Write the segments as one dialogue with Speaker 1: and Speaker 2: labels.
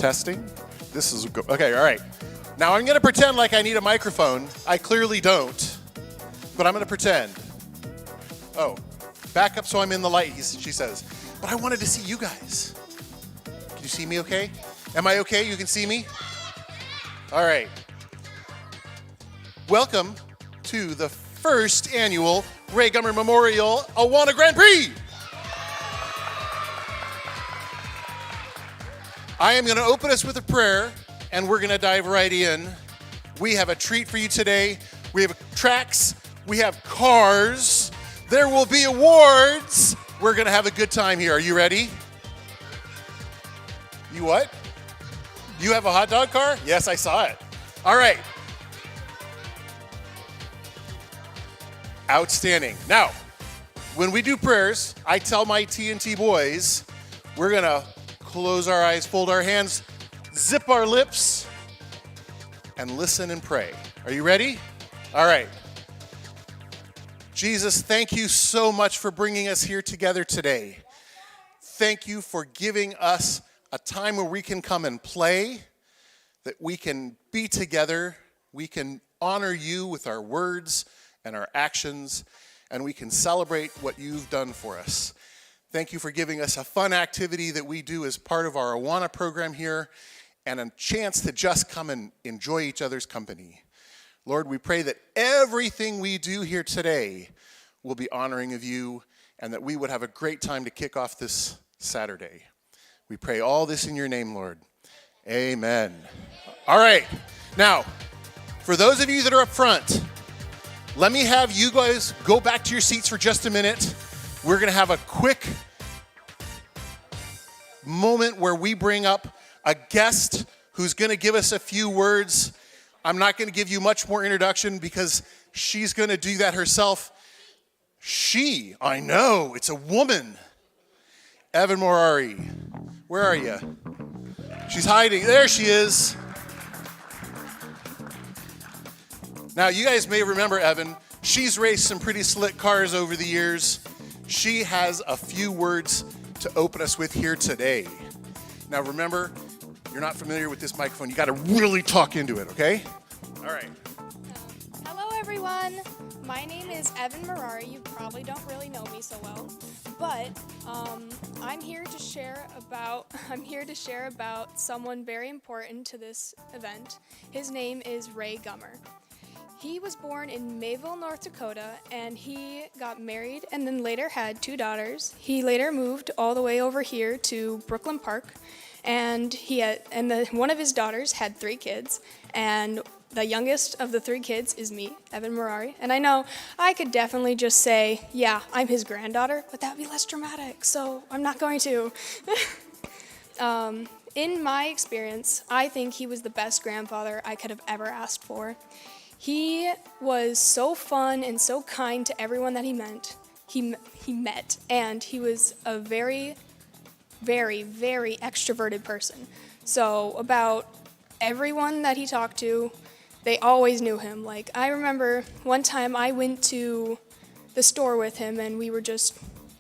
Speaker 1: Testing. This is okay. All right. Now I'm going to pretend like I need a microphone. I clearly don't, but I'm going to pretend. Oh, back up so I'm in the light, she says. But I wanted to see you guys. Can you see me okay? Am I okay? You can see me? All right. Welcome to the first annual Ray Gummer Memorial Awana Grand Prix. I am going to open us with a prayer, and we're going to dive right in. We have a treat for you today. We have tracks. We have cars. There will be awards. We're going to have a good time here. Are you ready? You what? You have a hot dog car? Yes, I saw it. All right. Outstanding. Now, when we do prayers, I tell my TNT boys, we're going to close our eyes, fold our hands, zip our lips, and listen and pray. Are you ready? All right. Jesus, thank you so much for bringing us here together today. Thank you for giving us a time where we can come and play, that we can be together, we can honor you with our words and our actions, and we can celebrate what you've done for us. Thank you for giving us a fun activity that we do as part of our Awana program here, and a chance to just come and enjoy each other's company. Lord, we pray that everything we do here today will be honoring of you, and that we would have a great time to kick off this Saturday. We pray all this in your name, Lord. Amen. All right. Now, for those of you that are up front, let me have you guys go back to your seats for just a minute. We're going to have a quick moment where we bring up a guest who's going to give us a few words. I'm not going to give you much more introduction because she's going to do that herself. I know, it's a woman. Evan Morari, where are you? She's hiding. There she is. Now, you guys may remember Evan. She's raced some pretty slick cars over the years. She has a few words to open us with here today. Now remember, you're not familiar with this microphone. You got to really talk into it, okay? All right.
Speaker 2: Hello, everyone. My name is Evan Marari. You probably don't really know me so well, but I'm here to share about someone very important to this event. His name is Ray Gummer. He was born in Mayville, North Dakota, and he got married and then later had 2 daughters. He later moved all the way over here to Brooklyn Park, and one of his daughters had 3 kids, and the youngest of the 3 kids is me, Evan Marari. And I know I could definitely just say, yeah, I'm his granddaughter, but that would be less dramatic, so I'm not going to. In my experience, I think he was the best grandfather I could have ever asked for. He was so fun and so kind to everyone that he met, and he was a very, very, very extroverted person. So about everyone that he talked to, they always knew him. Like, I remember one time I went to the store with him and we were just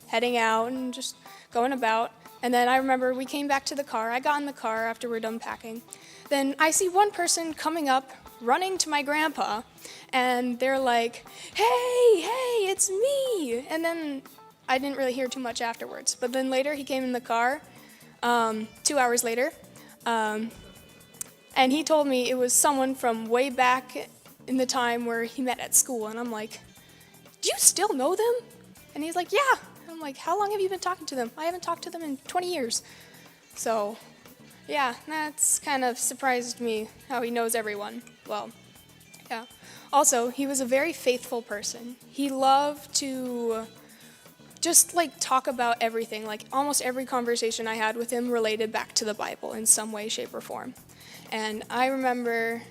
Speaker 2: heading out and just going about. And then I remember we came back to the car. I got in the car after we're done packing. Then I see one person coming up, running to my grandpa, and they're like, hey, it's me. And then I didn't really hear too much afterwards. But then later he came in the car, 2 hours later, and he told me it was someone from way back in the time where he met at school. And I'm like, do you still know them? And he's like, yeah. I'm like, how long have you been talking to them? I haven't talked to them in 20 years. So, yeah, that's kind of surprised me how he knows everyone. Well, yeah. Also, he was a very faithful person. He loved to just talk about everything. Like almost every conversation I had with him related back to the Bible in some way, shape, or form. And I remember,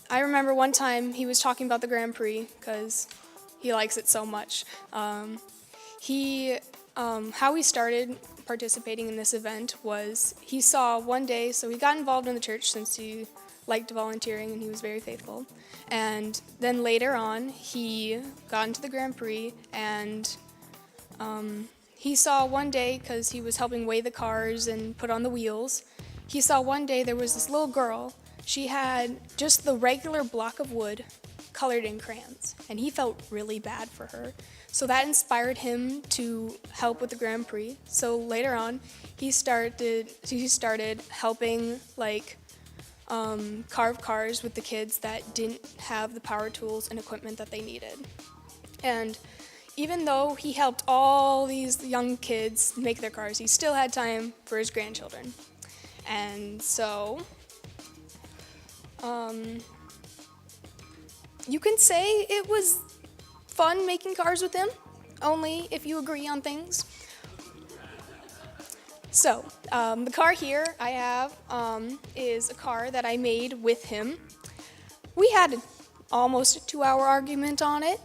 Speaker 2: one time he was talking about the Grand Prix because he likes it so much. How he started participating in this event was he saw one day, so he got involved in the church since he liked volunteering and he was very faithful. And then later on, he got into the Grand Prix and he saw one day, because he was helping weigh the cars and put on the wheels, he saw one day there was this little girl. She had just the regular block of wood colored in crayons, and he felt really bad for her. So that inspired him to help with the Grand Prix. So later on, he started helping carve cars with the kids that didn't have the power tools and equipment that they needed. And even though he helped all these young kids make their cars, he still had time for his grandchildren. And so, you can say it was fun making cars with him, only if you agree on things. So, the car here I have is a car that I made with him. We had almost a 2-hour argument on it,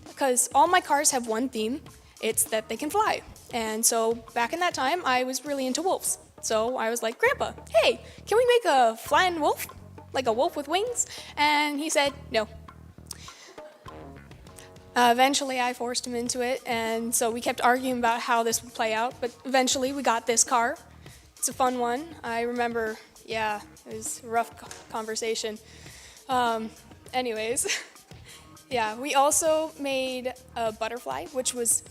Speaker 2: because all my cars have one theme. It's that they can fly. And so back in that time, I was really into wolves. So I was like, Grandpa, hey, can we make a flying wolf? Like a wolf with wings? And he said, no. Eventually, I forced him into it, and so we kept arguing about how this would play out, but eventually we got this car. It's a fun one. I remember, it was a rough conversation. Anyways, we also made a butterfly, which was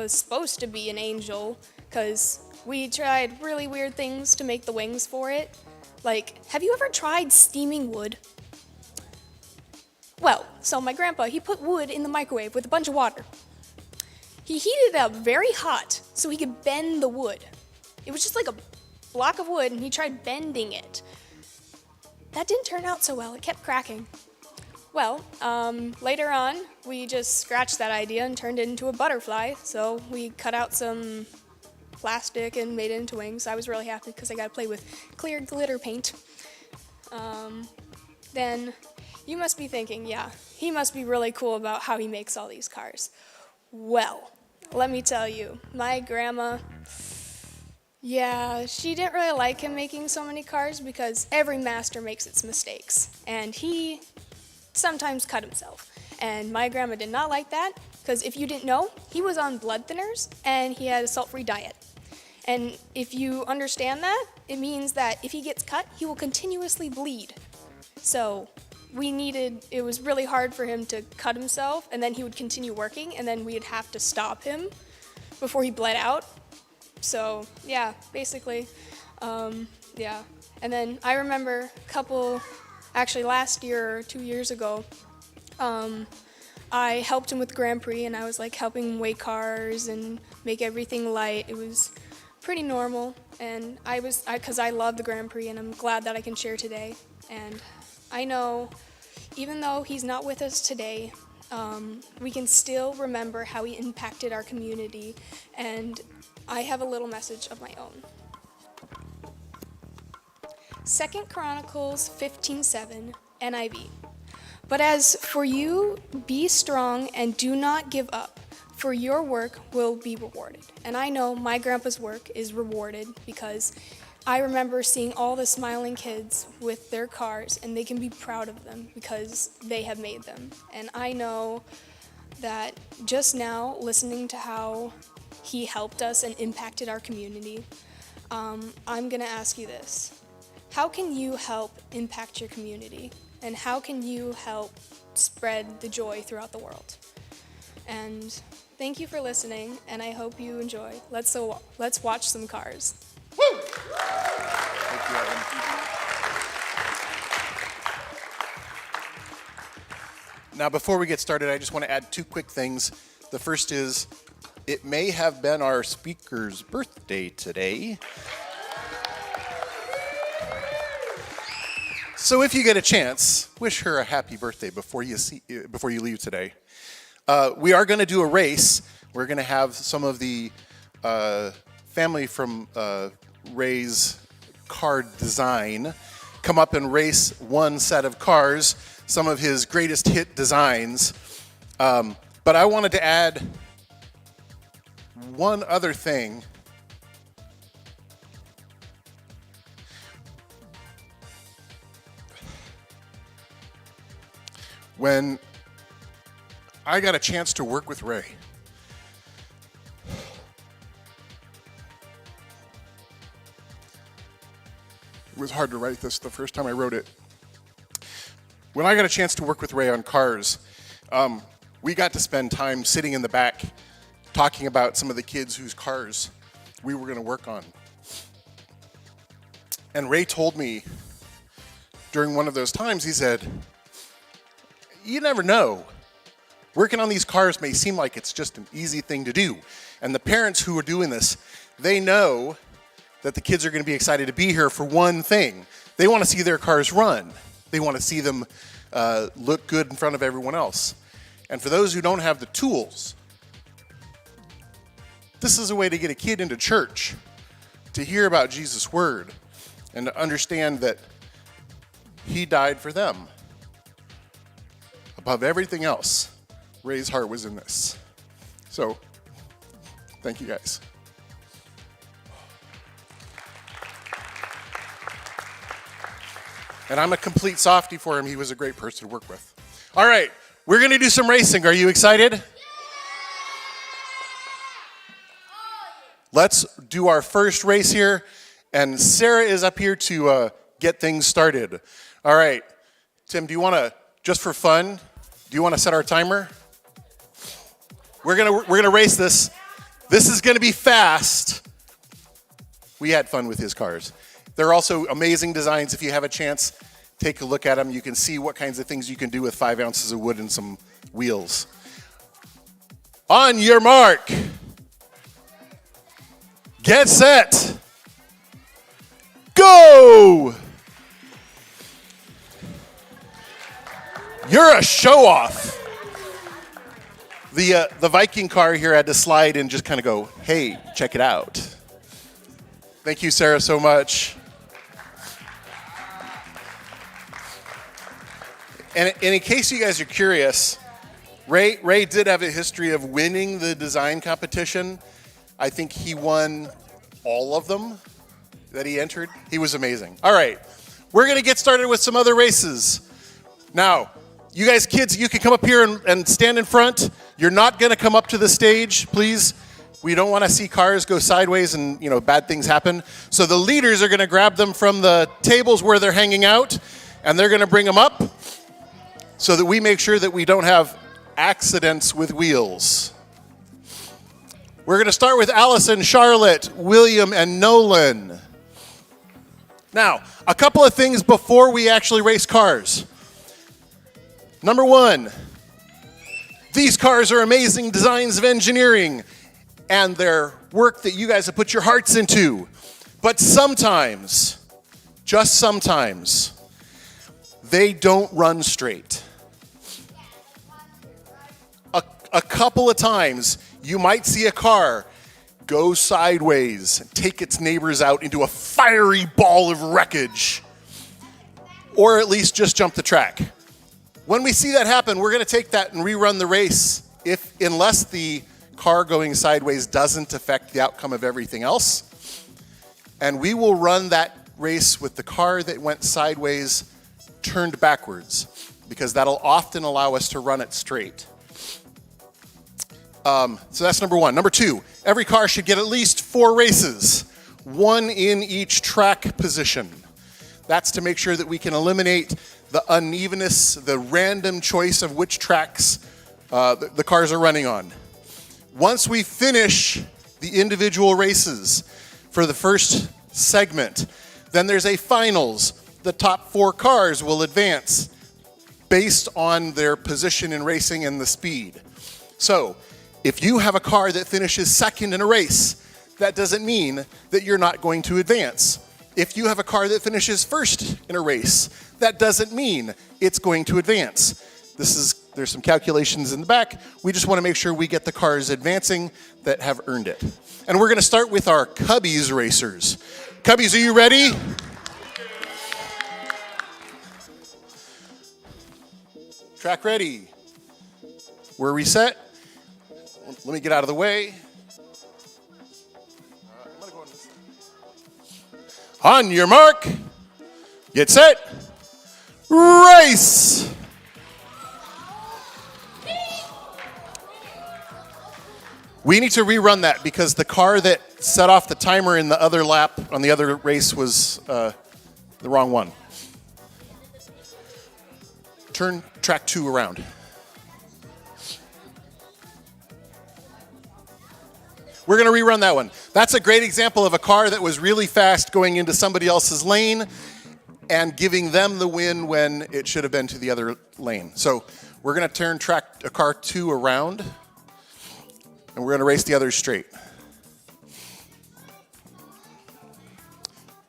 Speaker 2: supposed to be an angel, because we tried really weird things to make the wings for it. Like, have you ever tried steaming wood? Well, so my grandpa, he put wood in the microwave with a bunch of water. He heated it up very hot so he could bend the wood. It was just like a block of wood, and he tried bending it. That didn't turn out so well. It kept cracking. Well, later on, we just scratched that idea and turned it into a butterfly. So we cut out some plastic and made it into wings. I was really happy because I got to play with clear glitter paint. Then you must be thinking, he must be really cool about how he makes all these cars. Well, let me tell you, my grandma, she didn't really like him making so many cars because every master makes its mistakes, and he sometimes cut himself. And my grandma did not like that, Because if you didn't know, he was on blood thinners and he had a salt-free diet. And if you understand that, it means that if he gets cut, he will continuously bleed. So it was really hard for him to cut himself, and then he would continue working, and then we'd have to stop him before he bled out. So yeah, basically, yeah. And then I remember actually last year or 2 years ago, I helped him with Grand Prix, and I was like helping him weigh cars and make everything light. It was pretty normal, and because I love the Grand Prix, and I'm glad that I can share today. And I know, even though he's not with us today, we can still remember how he impacted our community, and I have a little message of my own. 2 Chronicles 15:7, NIV. But as for you, be strong and do not give up, for your work will be rewarded. And I know my grandpa's work is rewarded because I remember seeing all the smiling kids with their cars, and they can be proud of them because they have made them. And I know that just now, listening to how he helped us and impacted our community, I'm going to ask you this. How can you help impact your community? And how can you help spread the joy throughout the world? And thank you for listening, and I hope you enjoy. Let's watch some cars.
Speaker 1: Woo! Thank you, Evan. Now, before we get started, I just want to add 2 quick things. The first is, it may have been our speaker's birthday today. So if you get a chance, wish her a happy birthday before you leave today. We are going to do a race. We're going to have some of the family from Ray's car design come up and race one set of cars, some of his greatest hit designs. But I wanted to add one other thing. When I got a chance to work with Ray, it was hard to write this the first time I wrote it. When I got a chance to work with Ray on cars, we got to spend time sitting in the back talking about some of the kids whose cars we were going to work on. And Ray told me during one of those times, he said, you never know. Working on these cars may seem like it's just an easy thing to do. And the parents who are doing this, they know that the kids are going to be excited to be here for one thing. They want to see their cars run. They want to see them look good in front of everyone else. And for those who don't have the tools, this is a way to get a kid into church, to hear about Jesus' word, and to understand that he died for them. Above everything else, Ray's heart was in this. So, thank you guys. And I'm a complete softie for him. He was a great person to work with. All right, we're going to do some racing. Are you excited? Let's do our first race here. And Sarah is up here to get things started. All right, Tim, do you want to, just for fun, do you want to set our timer? We're gonna race this. This is gonna be fast. We had fun with his cars. They're also amazing designs. If you have a chance, take a look at them. You can see what kinds of things you can do with 5 ounces of wood and some wheels. On your mark. Get set. Go! You're a show-off. The Viking car here had to slide and just kind of go, hey, check it out. Thank you, Sarah, so much. And in case you guys are curious, Ray did have a history of winning the design competition. I think he won all of them that he entered. He was amazing. All right, we're going to get started with some other races. Now, you guys kids, you can come up here and stand in front. You're not going to come up to the stage, please. We don't want to see cars go sideways and, bad things happen. So the leaders are going to grab them from the tables where they're hanging out, and they're going to bring them up so that we make sure that we don't have accidents with wheels. We're going to start with Allison, Charlotte, William, and Nolan. Now, a couple of things before we actually race cars. Number one, these cars are amazing designs of engineering and they're work that you guys have put your hearts into. But sometimes, just sometimes, they don't run straight. A couple of times, you might see a car go sideways and take its neighbors out into a fiery ball of wreckage, or at least just jump the track. When we see that happen, we're going to take that and rerun the race unless the car going sideways doesn't affect the outcome of everything else. And we will run that race with the car that went sideways turned backwards, because that'll often allow us to run it straight. So that's number one. Number two, every car should get at least 4 races, 1 in each track position. That's to make sure that we can eliminate the unevenness, the random choice of which tracks the cars are running on. Once we finish the individual races for the first segment, then there's a finals. The top 4 cars will advance based on their position in racing and the speed. So, if you have a car that finishes second in a race, that doesn't mean that you're not going to advance. If you have a car that finishes first in a race, that doesn't mean it's going to advance. There's some calculations in the back. We just want to make sure we get the cars advancing that have earned it. And we're going to start with our Cubbies racers. Cubbies, are you ready? Track ready. We're reset. Let me get out of the way. I'm gonna go on this side. On your mark, get set, race! We need to rerun that because the car that set off the timer in the other lap on the other race was the wrong one. Turn track 2 around. We're going to rerun that one. That's a great example of a car that was really fast going into somebody else's lane and giving them the win when it should have been to the other lane. So we're going to turn car 2 around, and we're going to race the others straight.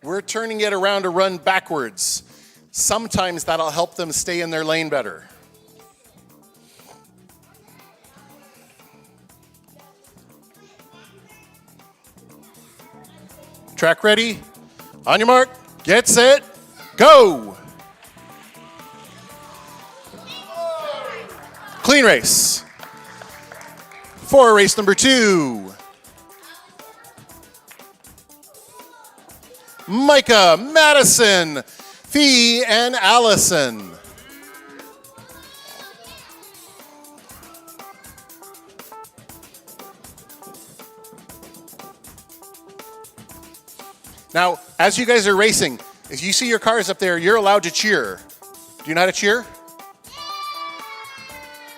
Speaker 1: We're turning it around to run backwards. Sometimes that'll help them stay in their lane better. Track ready, on your mark, get set, go! Clean race. For race number 2. Micah, Madison, Fee, and Allison. Now, as you guys are racing, if you see your cars up there, you're allowed to cheer. Do you know how to cheer?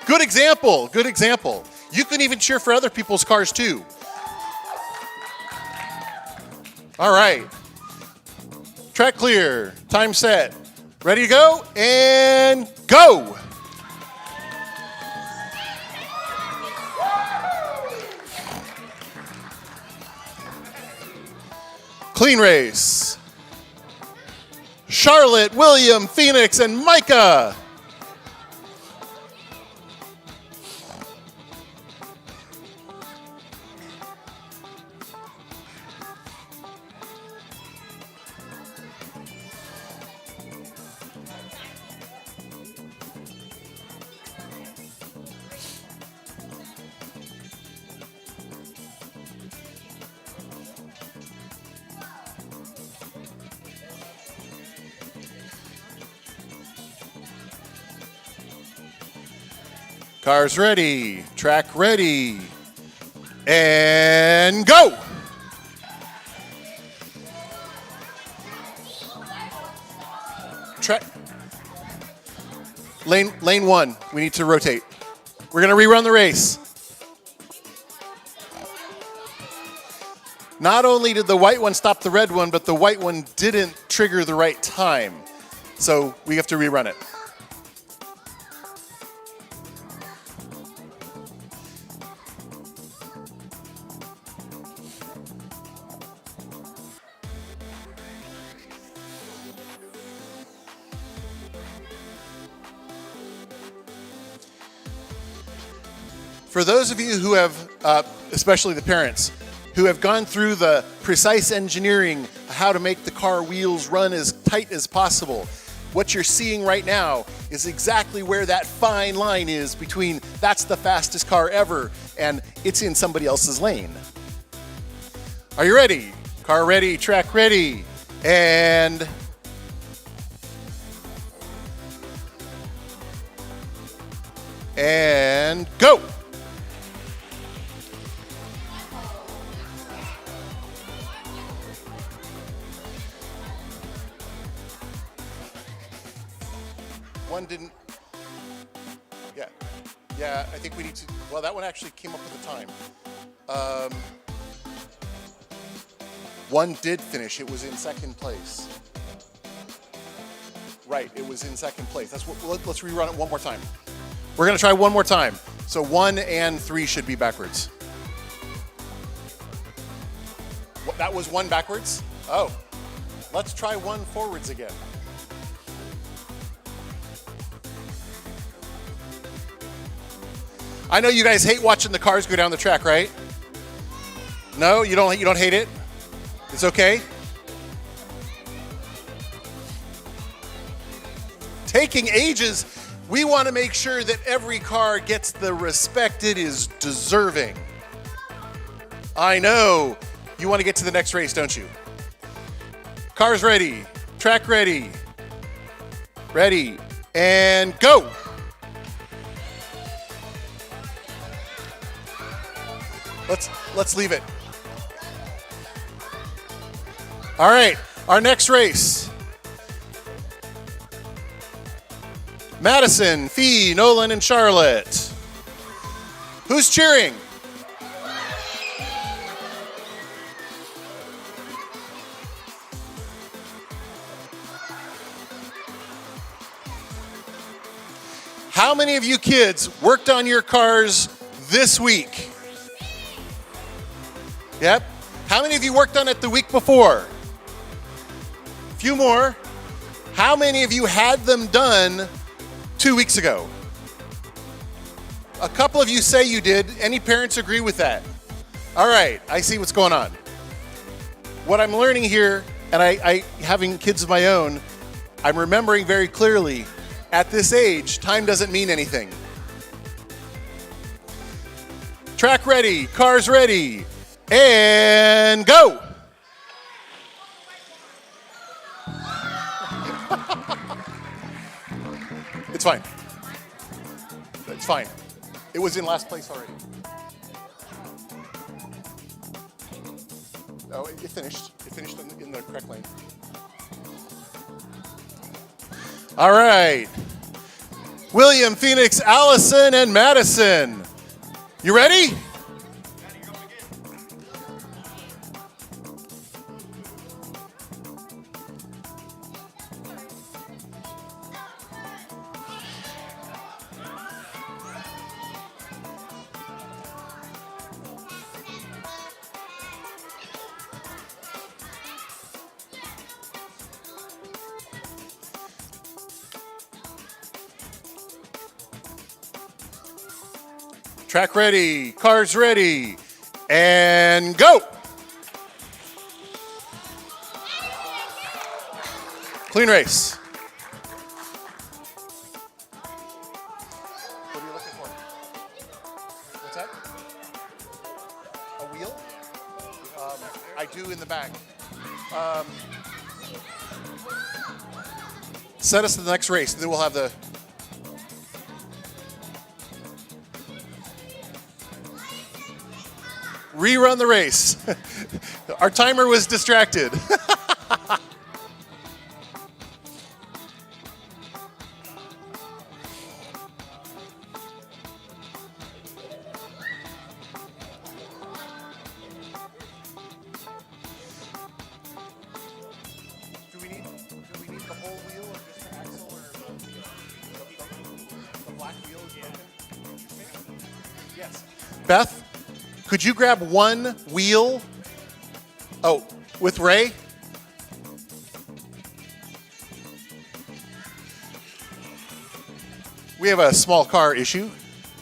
Speaker 1: Good example, good example. You can even cheer for other people's cars too. All right. Track clear, time set. Ready to go? And go! Clean race. Charlotte, William, Phoenix, and Micah. Cars ready. Track ready. And go! Lane one, we need to rotate. We're going to rerun the race. Not only did the white one stop the red one, but the white one didn't trigger the right time. So we have to rerun it. For those of you who have, especially the parents, who have gone through the precise engineering how to make the car wheels run as tight as possible, what you're seeing right now is exactly where that fine line is between that's the fastest car ever and it's in somebody else's lane. Are you ready? Car ready, track ready, and go! One didn't, yeah, I think we need to, well, that one actually came up with a time. One did finish, it was in second place. Right, it was in second place. That's what, let's rerun it one more time. We're gonna try one more time. So 1 and 3 should be backwards. What, that was 1 backwards? Oh, let's try 1 forwards again. I know you guys hate watching the cars go down the track, right? No, you don't hate it? It's okay? Taking ages, we want to make sure that every car gets the respect it is deserving. I know. You want to get to the next race, don't you? Cars ready, track ready, and go! Let's leave it. All right, our next race. Madison, Fee, Nolan, and Charlotte. Who's cheering? How many of you kids worked on your cars this week? Yep. How many of you worked on it the week before? A few more. How many of you had them done 2 weeks ago? A couple of you say you did. Any parents agree with that? All right, I see what's going on. What I'm learning here, and I having kids of my own, I'm remembering very clearly, at this age, time doesn't mean anything. Track ready, cars ready, and go! It's fine. It's fine. It was in last place already. Oh, it finished. It finished in the correct lane. All right. William, Phoenix, Allison, and Madison. You ready? Track ready, cars ready, and go! Clean race. What are you looking for? What's that? A wheel? I do in the back. Set us to the next race, then we'll have the... Rerun the race. Our timer was distracted. Do we need the whole wheel or just the axle or the black wheel is broken? Yes. Beth, could you grab one wheel? Oh, with Ray? We have a small car issue.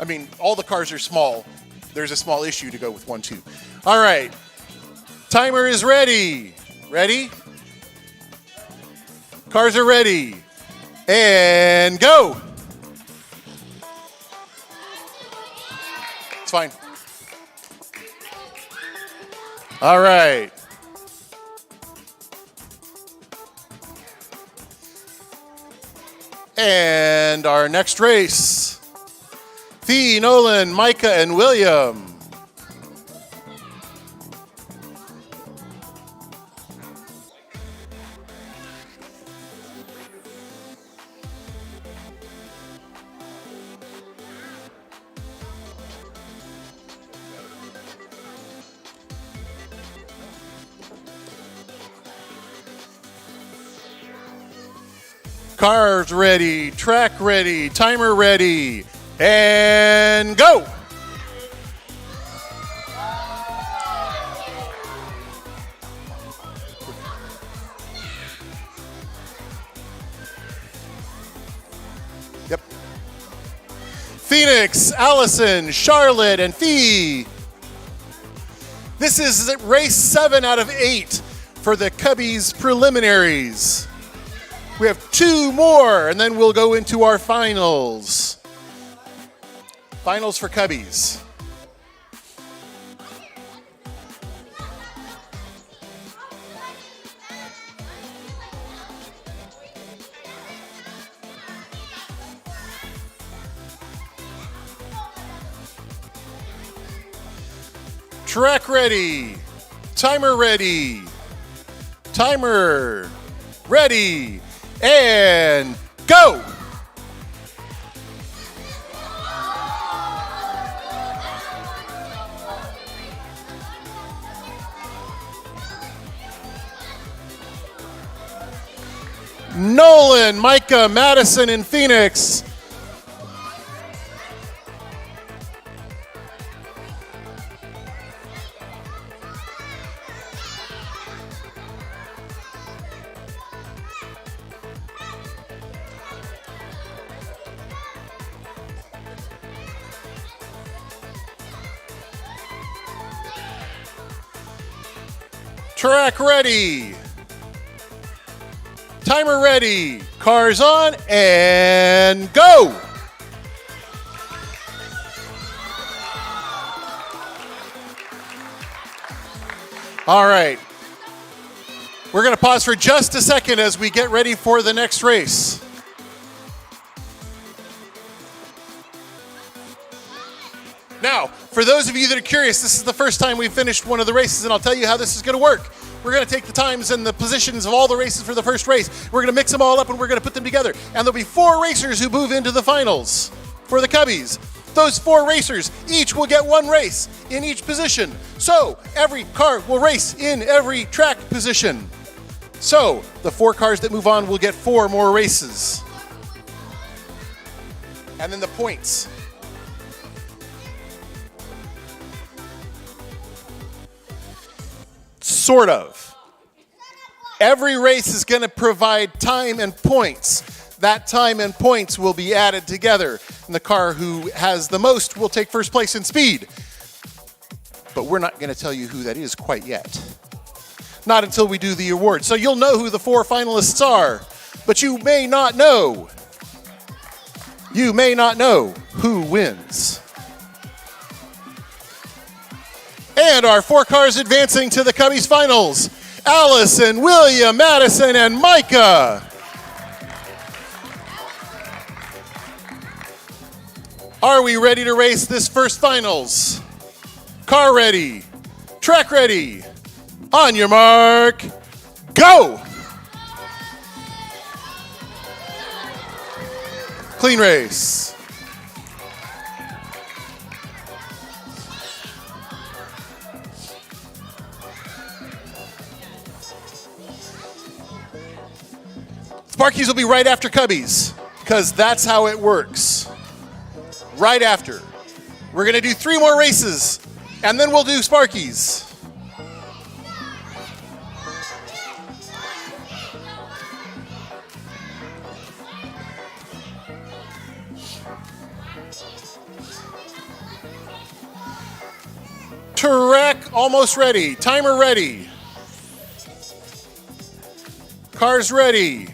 Speaker 1: I mean, all the cars are small. There's a small issue to go with one, too. All right. Timer is ready. Ready? Cars are ready. And go. It's fine. All right. And our next race, Fee, Nolan, Micah, and William. Cars ready, track ready, timer ready, and go! Yep. Phoenix, Allison, Charlotte, and Fee. This is race 7 out of 8 for the Cubbies preliminaries. We have 2 more, and then we'll go into our finals. Finals for Cubbies. Track ready. Timer ready. Timer ready. And go! Nolan, Micah, Madison, and Phoenix. Track ready. Timer ready. Cars on and go. All right. We're going to pause for just a second as we get ready for the next race. Now, for those of you that are curious, this is the first time we've finished one of the races, and I'll tell you how this is going to work. We're going to take the times and the positions of all the races for the first race. We're going to mix them all up, and we're going to put them together. And there'll be 4 racers who move into the finals for the Cubbies. Those 4 racers each will get 1 race in each position. So every car will race in every track position. So the 4 cars that move on will get 4 more races. And then the points. Sort of. Every race is going to provide time and points. That time and points will be added together, and the car who has the most will take first place in speed. But we're not going to tell you who that is quite yet. Not until we do the awards. So you'll know who the 4 finalists are, but you may not know. You may not know who wins. And our 4 cars advancing to the Cubbies finals. Allison, William, Madison, and Micah. Are we ready to race this first finals? Car ready. Track ready. On your mark, go. Clean race. Sparkies will be right after Cubbies, because that's how it works. Right after. We're going to do 3 more races, and then we'll do Sparkies. Track almost ready. Timer ready. Cars ready.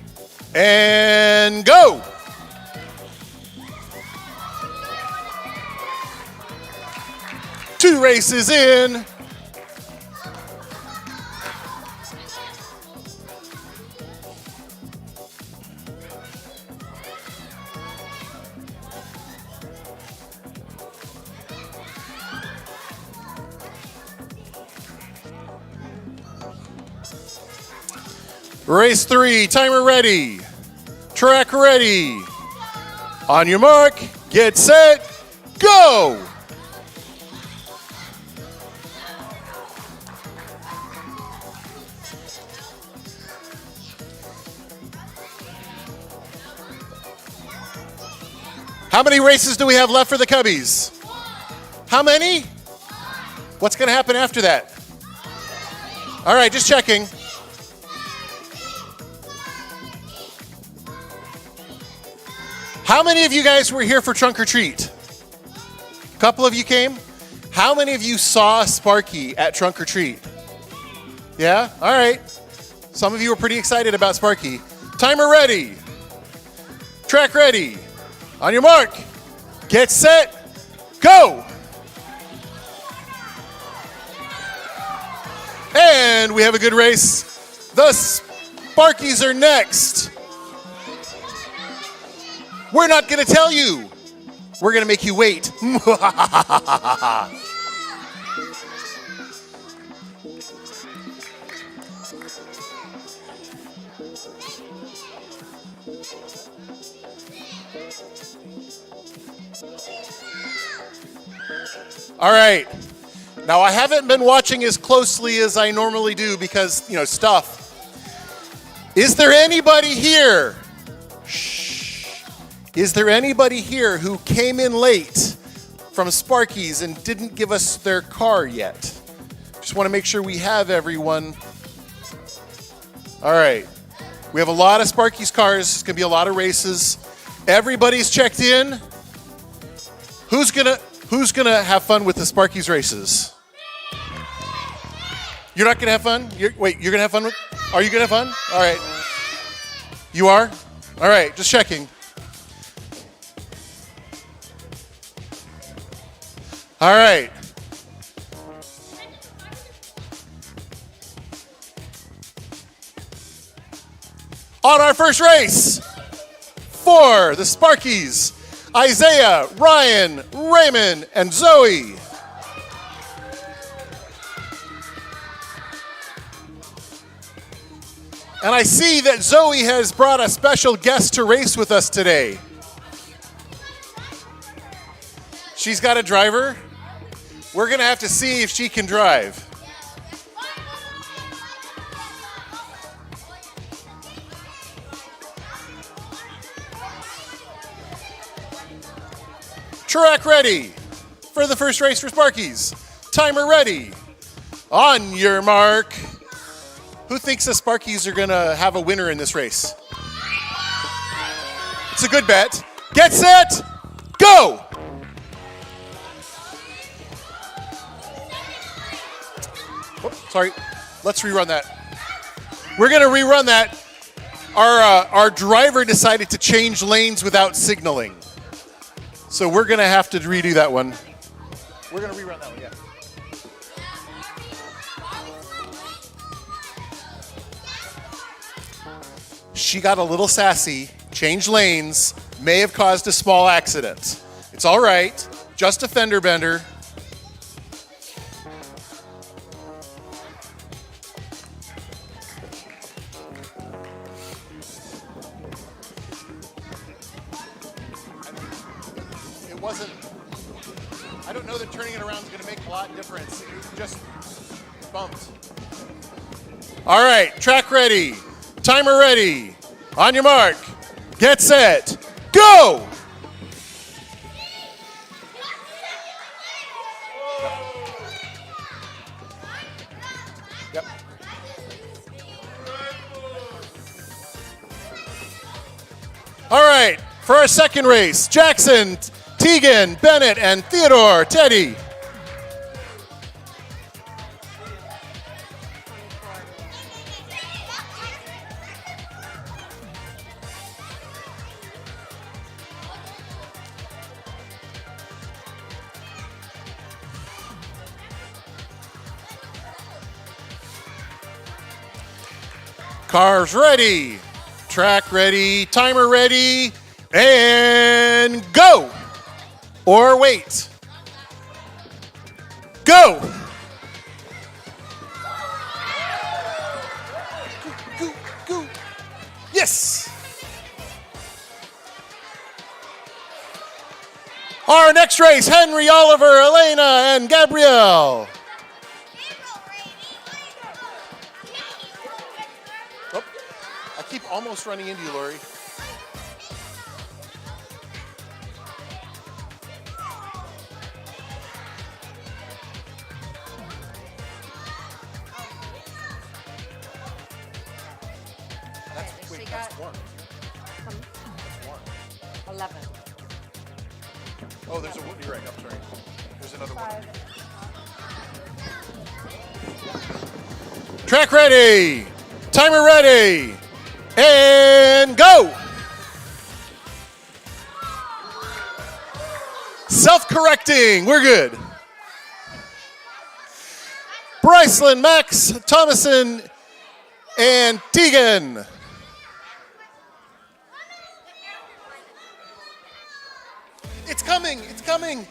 Speaker 1: And go! Two races in. Race 3, timer ready. Track ready. On your mark, get set, go! How many races do we have left for the Cubbies? How many? What's going to happen after that? All right, just checking. How many of you guys were here for trunk or treat? A couple of you came? How many of you saw Sparky at trunk or treat? Yeah? All right. Some of you were pretty excited about Sparky. Timer ready. Track ready. On your mark. Get set. Go. And we have a good race. The Sparkies are next. We're not going to tell you. We're going to make you wait. All right. Now, I haven't been watching as closely as I normally do because, stuff. Is there anybody here? Is there anybody here who came in late from Sparky's and didn't give us their car yet? Just want to make sure we have everyone. All right. We have a lot of Sparky's cars. It's going to be a lot of races. Everybody's checked in. Who's gonna have fun with the Sparky's races? You're not going to have fun? You're going to have fun? Are you going to have fun? All right. You are? All right. Just checking. All right. On our first race for the Sparkies, Isaiah, Ryan, Raymond, and Zoe. And I see that Zoe has brought a special guest to race with us today. She's got a driver. We're going to have to see if she can drive. Track ready for the first race for Sparkies. Timer ready. On your mark. Who thinks the Sparkies are going to have a winner in this race? It's a good bet. Get set. Go. Oops, sorry. Let's rerun that. We're going to rerun that. Our driver decided to change lanes without signaling. So we're going to have to redo that one. We're going to rerun that one, yeah. She got a little sassy, changed lanes, may have caused a small accident. It's all right, just a fender bender. wasn't, I don't know that turning it around is going to make a lot of difference. It just bumped. All right, track ready, timer ready, on your mark, get set, go! Yep. All right, for our second race, Jackson, Tegan, Bennett, and Theodore, Teddy. Cars ready, track ready, timer ready, and go! Or wait. Go! Go, go. Yes! Our next race, Henry, Oliver, Elena, and Gabrielle. Oh, I keep almost running into you, Lori. That's one. That's one.
Speaker 3: 11.
Speaker 1: Oh, there's a one. You're right. I'm sorry. There's another one. Track ready. Timer ready. And go. Self-correcting. We're good. Bryceland, Max, Thomason, and Tegan. It's coming, it's coming.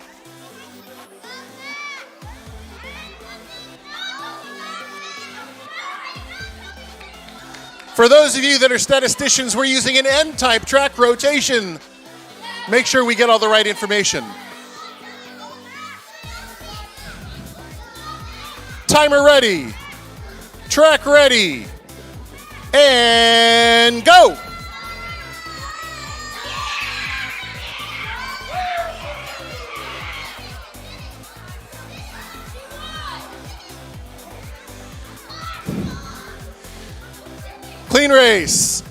Speaker 1: For those of you that are statisticians, we're using an N-type track rotation. Make sure we get all the right information. Timer ready, track ready, and go. Clean race.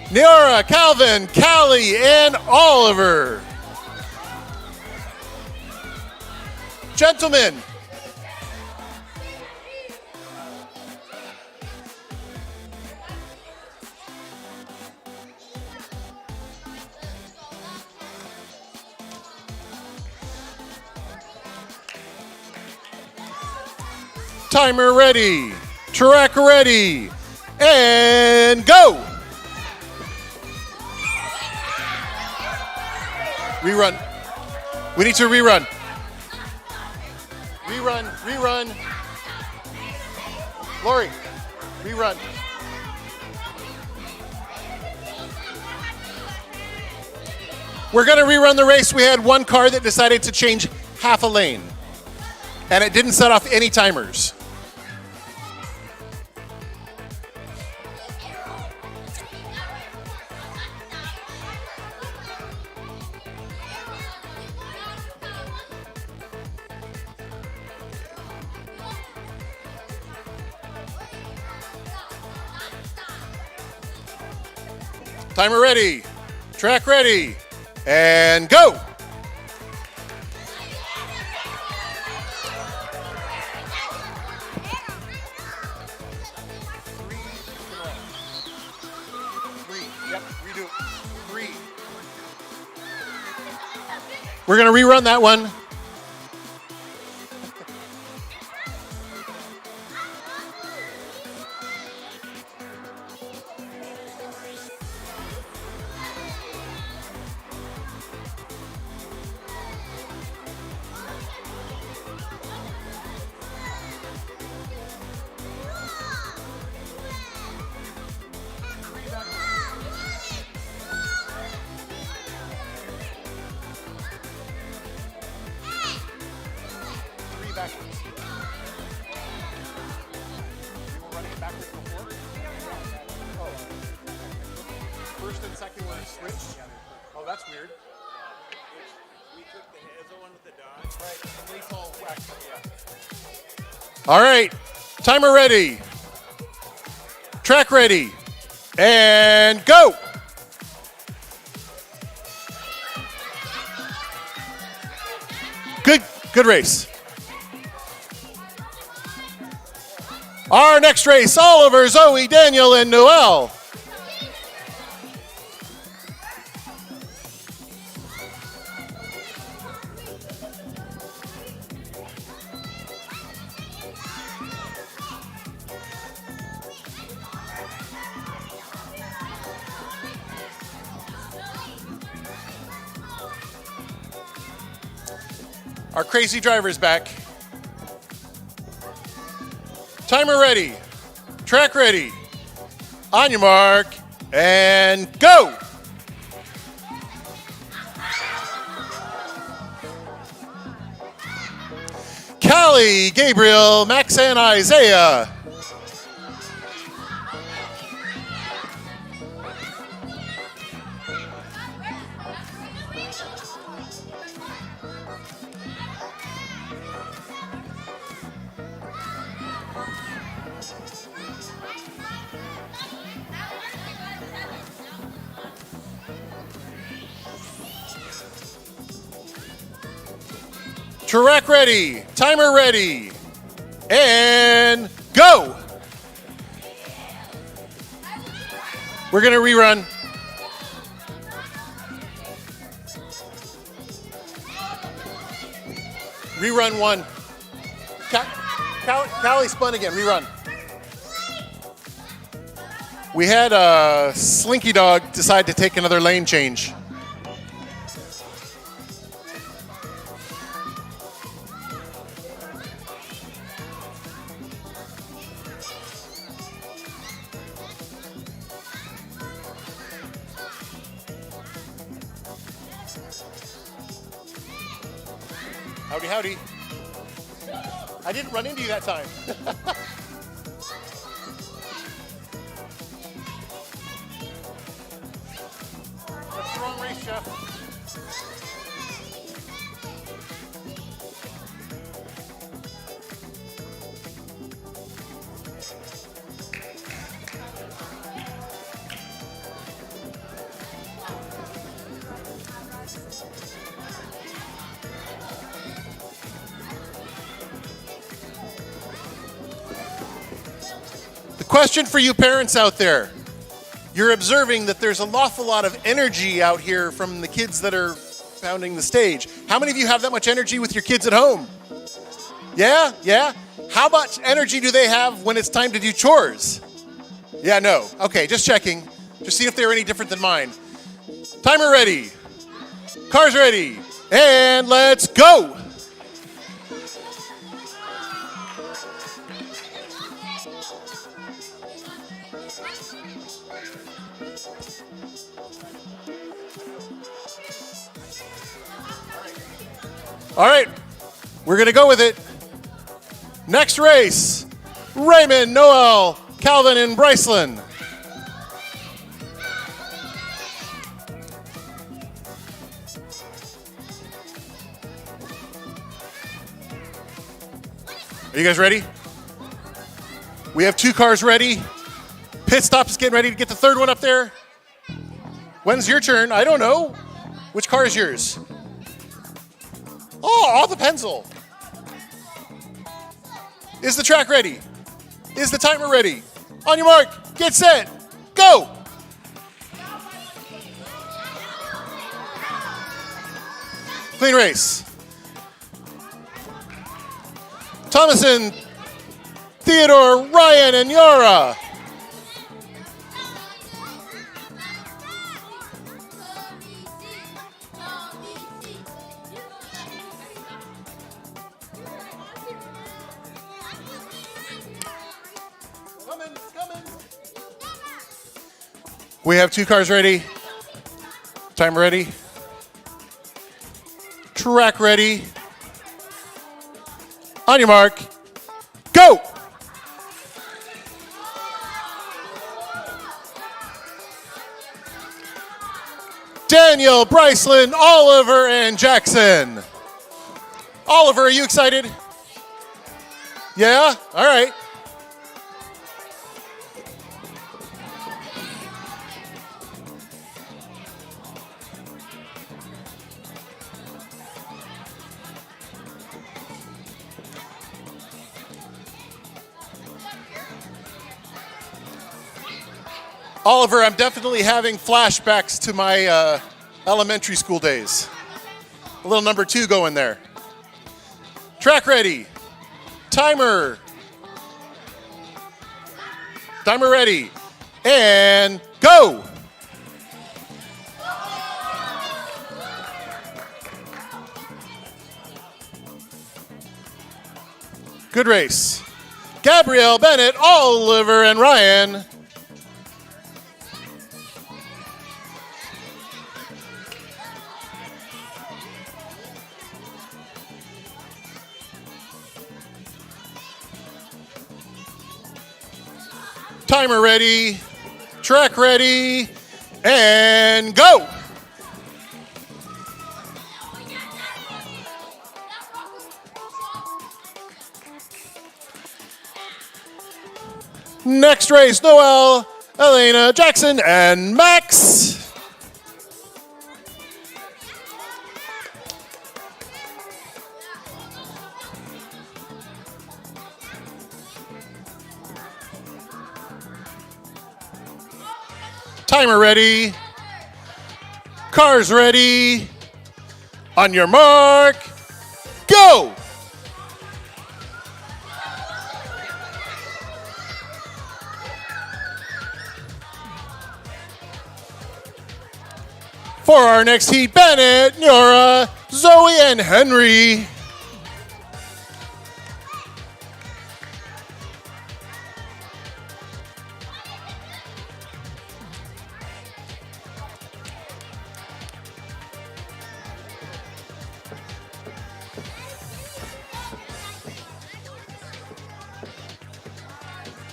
Speaker 1: Neora, Calvin, Callie, and Oliver. Gentlemen. Timer ready. Track ready. And go! Rerun. We need to rerun. Rerun, rerun. Lori, rerun. We're going to rerun the race. We had one car that decided to change half a lane, and it didn't set off any timers. Timer ready, track ready, and go! Three, yep, redo. 3. We're gonna rerun that one. second one switched. Oh, that's weird.
Speaker 3: We took the Hazel one with the dog.
Speaker 1: Right. Lethal action, yeah. All right. Timer ready. Track ready. And go. Good race. Our next race, Oliver, Zoe, Daniel, and Noel. Our crazy driver's back. Timer ready. Track ready. On your mark. And go. Callie, Gabriel, Max, and Isaiah. Track ready, timer ready, and go. We're gonna rerun. Rerun one. Callie spun again, rerun. We had a Slinky Dog decide to take another lane change. Howdy, howdy. I didn't run into you that time. That's the wrong race, Jeff. Question for you parents out there. You're observing that there's an awful lot of energy out here from the kids that are pounding the stage. How many of you have that much energy with your kids at home? Yeah? Yeah? How much energy do they have when it's time to do chores? Yeah, no. Okay, just checking. Just seeing if they're any different than mine. Timer ready. Cars ready. And let's go. All right, we're going to go with it. Next race, Raymond, Noel, Calvin, and Bryceland. Are you guys ready? We have 2 cars ready. Pit stop is getting ready to get the 3rd one up there. When's your turn? I don't know. Which car is yours? Oh, the pencil. Is the track ready? Is the timer ready? On your mark, get set, go. Clean race. Thomason, Theodore, Ryan, and Yara. We have 2 cars ready. Timer ready. Track ready. On your mark. Go! Daniel, Bryceland, Oliver, and Jackson. Oliver, are you excited? Yeah? All right. Oliver, I'm definitely having flashbacks to my elementary school days. A little number 2 going there. Track ready. Timer. Timer ready. And go. Good race. Gabrielle, Bennett, Oliver, and Ryan. Timer ready, track ready, and go. Next race, Noel, Elena, Jackson, and Max. Timer ready. Cars ready. On your mark. Go! For our next heat, Bennett, Nora, Zoe, and Henry.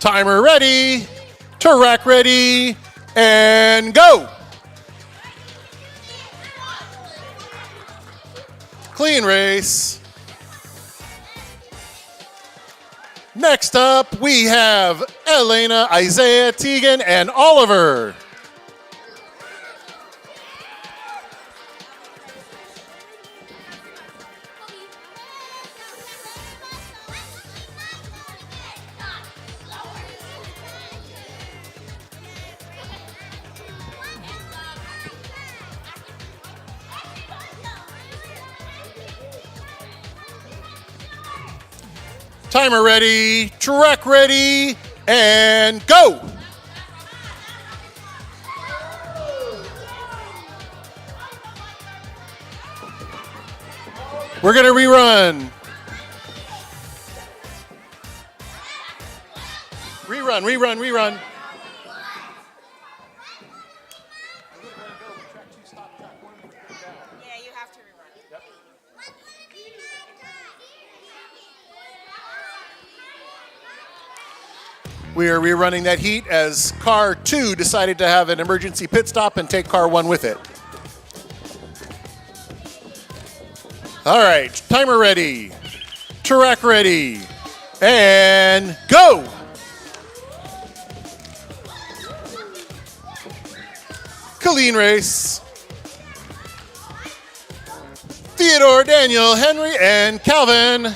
Speaker 1: Timer ready, track ready, and go. Clean race. Next up, we have Elena, Isaiah, Tegan, and Oliver. Timer ready, track ready, and go. We're going to rerun. Rerun.
Speaker 4: Yeah, you have to rerun.
Speaker 1: Yep. We are rerunning that heat as car 2 decided to have an emergency pit stop and take car 1 with it. All right, timer ready, track ready, and go. Colleen race. Theodore, Daniel, Henry, and Calvin.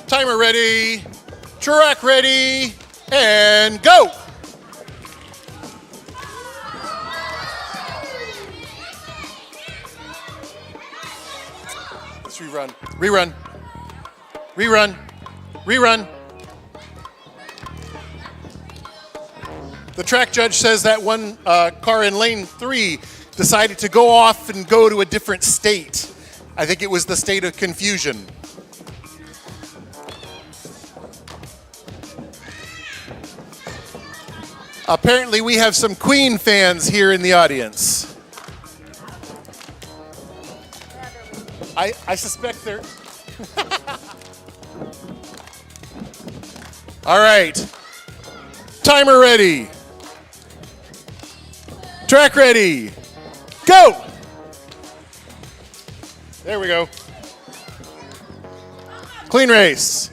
Speaker 1: Timer ready, track ready, and go. Let's rerun. The track judge says that one car in lane 3 decided to go off and go to a different state. I think it was the state of confusion. Apparently we have some Queen fans here in the audience. I suspect they're... All right. Timer ready. Track ready. Go! There we go. Clean race.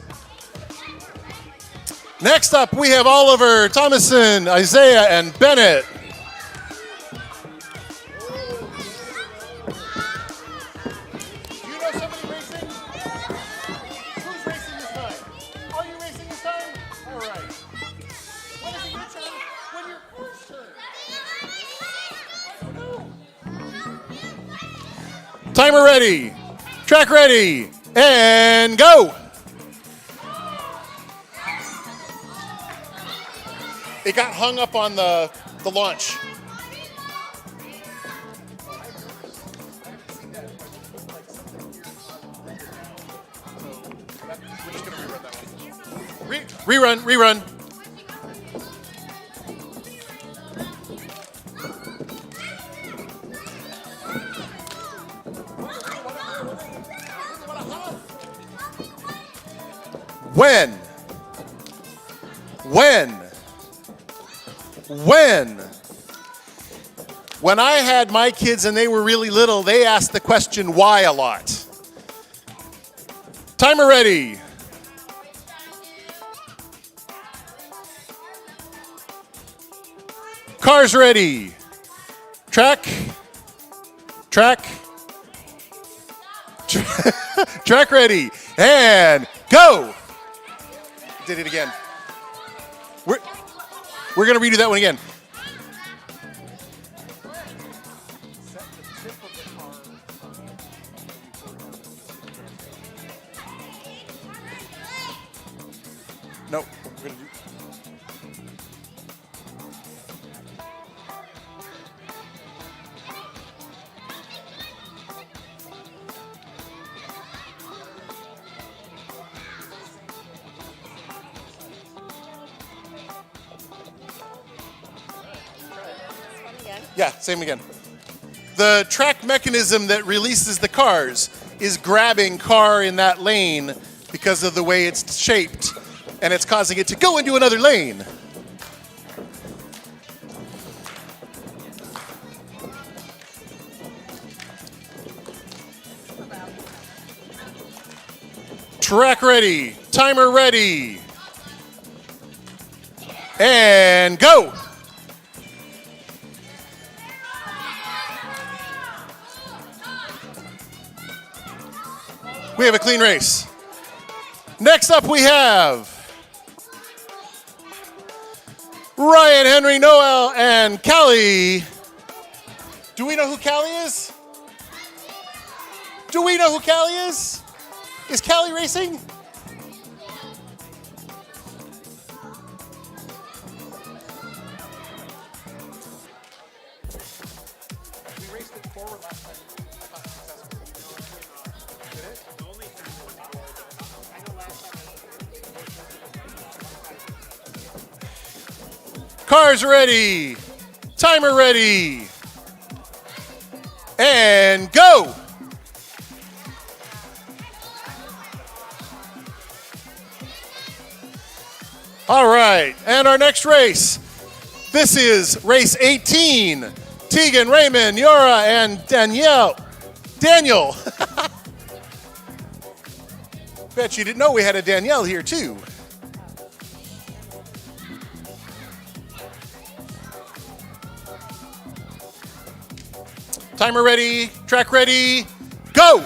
Speaker 1: Next up, we have Oliver, Thomason, Isaiah, and Bennett. Do you know somebody racing? Who's racing this time? Are you racing this time? All right. When is it your turn? When your first turn? I don't know. Timer ready. Track ready. And go. It got hung up on the launch. Rerun. When I had my kids and they were really little, they asked the question why a lot. Timer ready. Cars ready. Track ready. And go. Did it again. We're going to redo that one again. No, we're going to do... Yeah, same again. The track mechanism that releases the cars is grabbing car in that lane because of the way it's shaped, and it's causing it to go into another lane. Track ready, timer ready, and go. We have a clean race. Next up we have Ryan, Henry, Noel, and Callie. Do we know who Callie is? Do we know who Callie is? Is Callie racing? We raced it forward last time. Cars ready, timer ready, and go. All right, and our next race. This is race 18. Tegan, Raymond, Yora, and Daniel. Bet you didn't know we had a Danielle here too. Timer ready, track ready, go!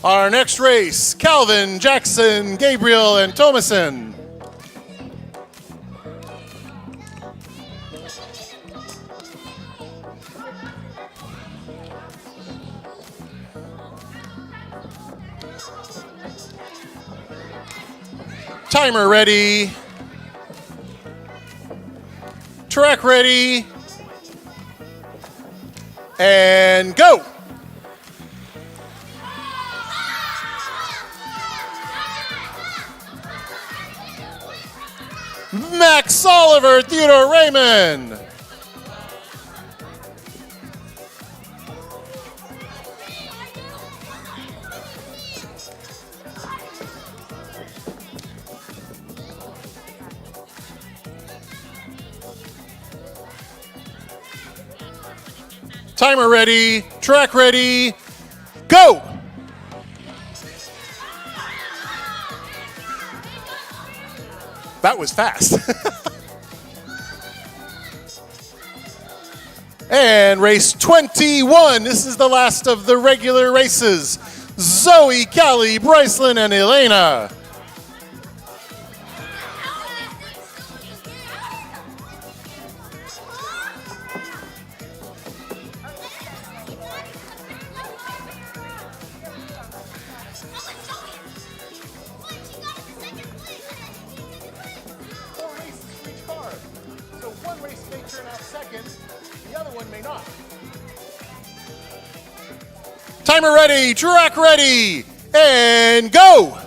Speaker 1: Our next race, Calvin, Jackson, Gabriel, and Thomason. Timer ready. Track ready. And go. Max Oliver, Theodore Raymond. Timer ready, track ready, go! That was fast. And race 21. This is the last of the regular races. Zoe, Callie, Brycelyn, and Elena. Timer ready, track ready, and go!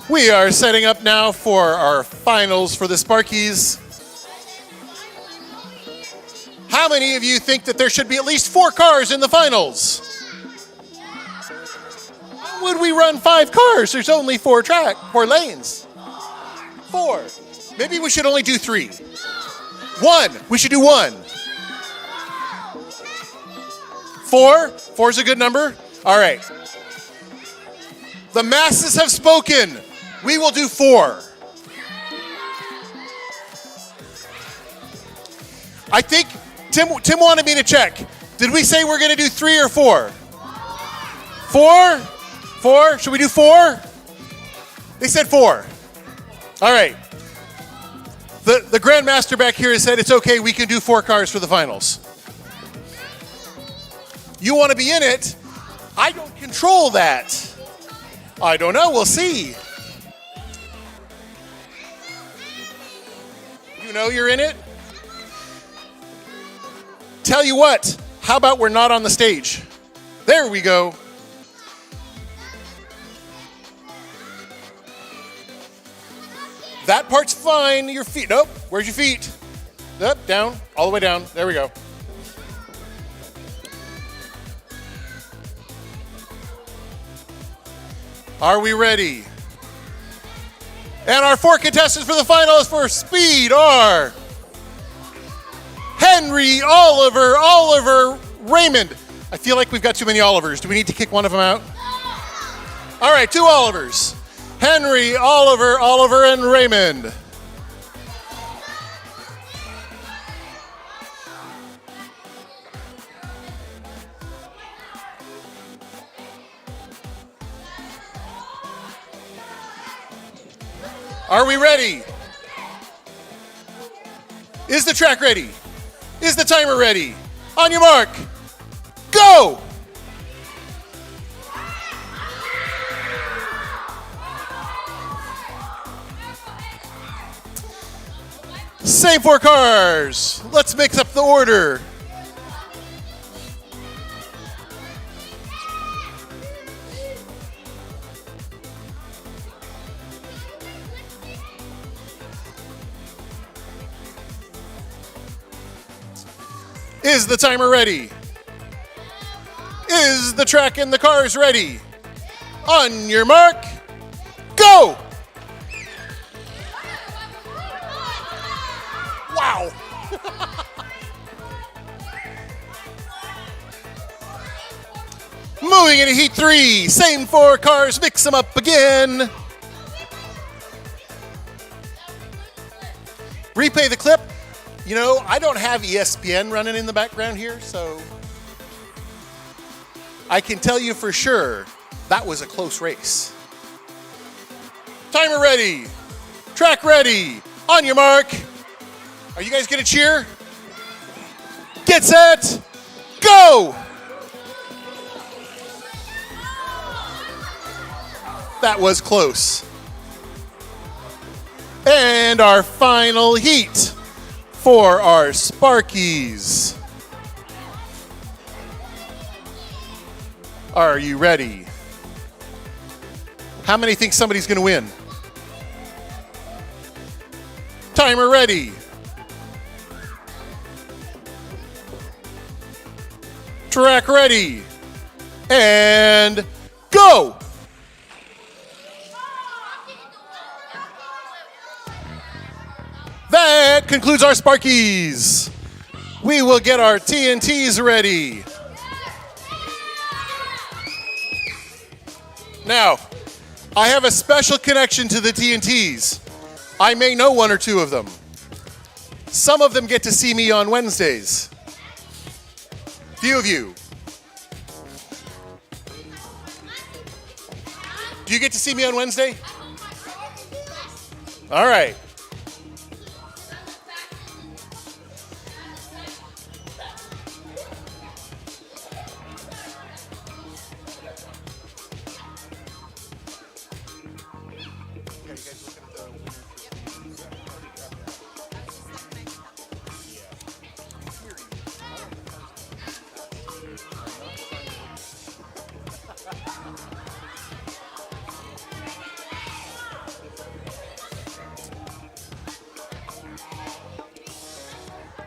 Speaker 1: We are setting up now for our finals for the Sparkies. How many of you think that there should be at least 4 cars in the finals? Would we run 5 cars? There's only 4 lanes. 4. Maybe we should only do 3. 1. We should do 1. 4. 4 is a good number. All right. The masses have spoken. We will do 4. I think Tim wanted me to check. Did we say we're going to do 3 or 4? 4? 4? Should we do 4? They said 4. All right. The Grandmaster back here has said it's okay, we can do 4 cars for the finals. You want to be in it? I don't control that. I don't know, we'll see. You know you're in it? Tell you what, how about we're not on the stage? There we go. That part's fine. Your feet. Nope. Where's your feet? Up, down, all the way down. There we go. Are we ready? And our 4 contestants for the finals for speed are Henry, Oliver, Raymond. I feel like we've got too many Olivers. Do we need to kick one of them out? All right, 2 Olivers. Henry, Oliver, and Raymond. Are we ready? Is the track ready? Is the timer ready? On your mark, go! Same 4 cars. Let's mix up the order. Is the timer ready? Is the track and the cars ready? On your mark, go! Wow. Moving into heat 3. Same 4 cars, mix them up again. Replay the clip. You know, I don't have ESPN running in the background here, so I can tell you for sure that was a close race. Timer ready. Track ready. On your mark. Are you guys going to cheer? Get set. Go! That was close. And our final heat for our Sparkies. Are you ready? How many think somebody's going to win? Timer ready. Track ready. And go! That concludes our Sparkies. We will get our TNTs ready. Now, I have a special connection to the TNTs. I may know one or two of them. Some of them get to see me on Wednesdays. Few of you. Do you get to see me on Wednesday? All right.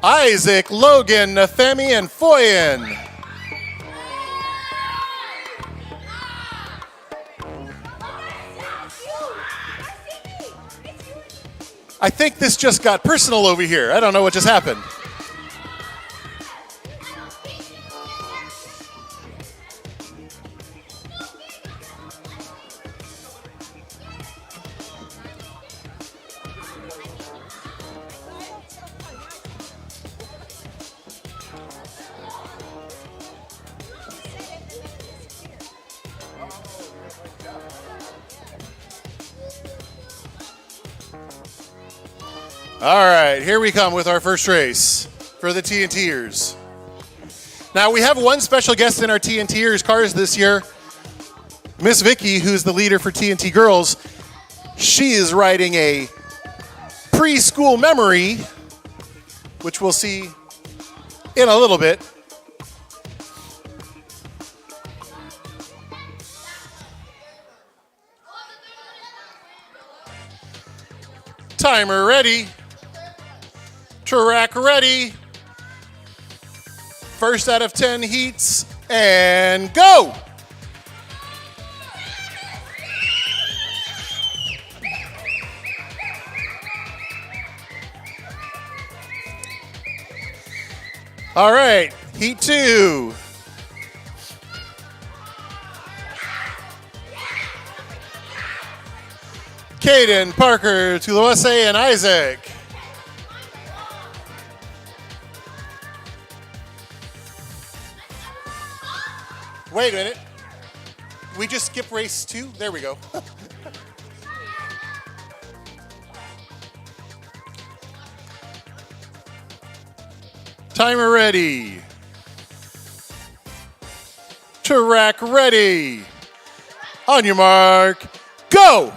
Speaker 1: Isaac, Logan, Nathemi, and Foyen. I think this just got personal over here. I don't know what just happened. All right, here we come with our first race for the TNTers. Now, we have one special guest in our TNTers cars this year, Miss Vicky, who's the leader for TNT Girls. She is riding a preschool memory, which we'll see in a little bit. Timer ready. Track ready. First out of 10 heats, and go! All right, heat 2. Caden, Parker, Tuluese, and Isaac. Wait a minute. We just skipped race 2? There we go. Timer ready. Track ready. On your mark, go!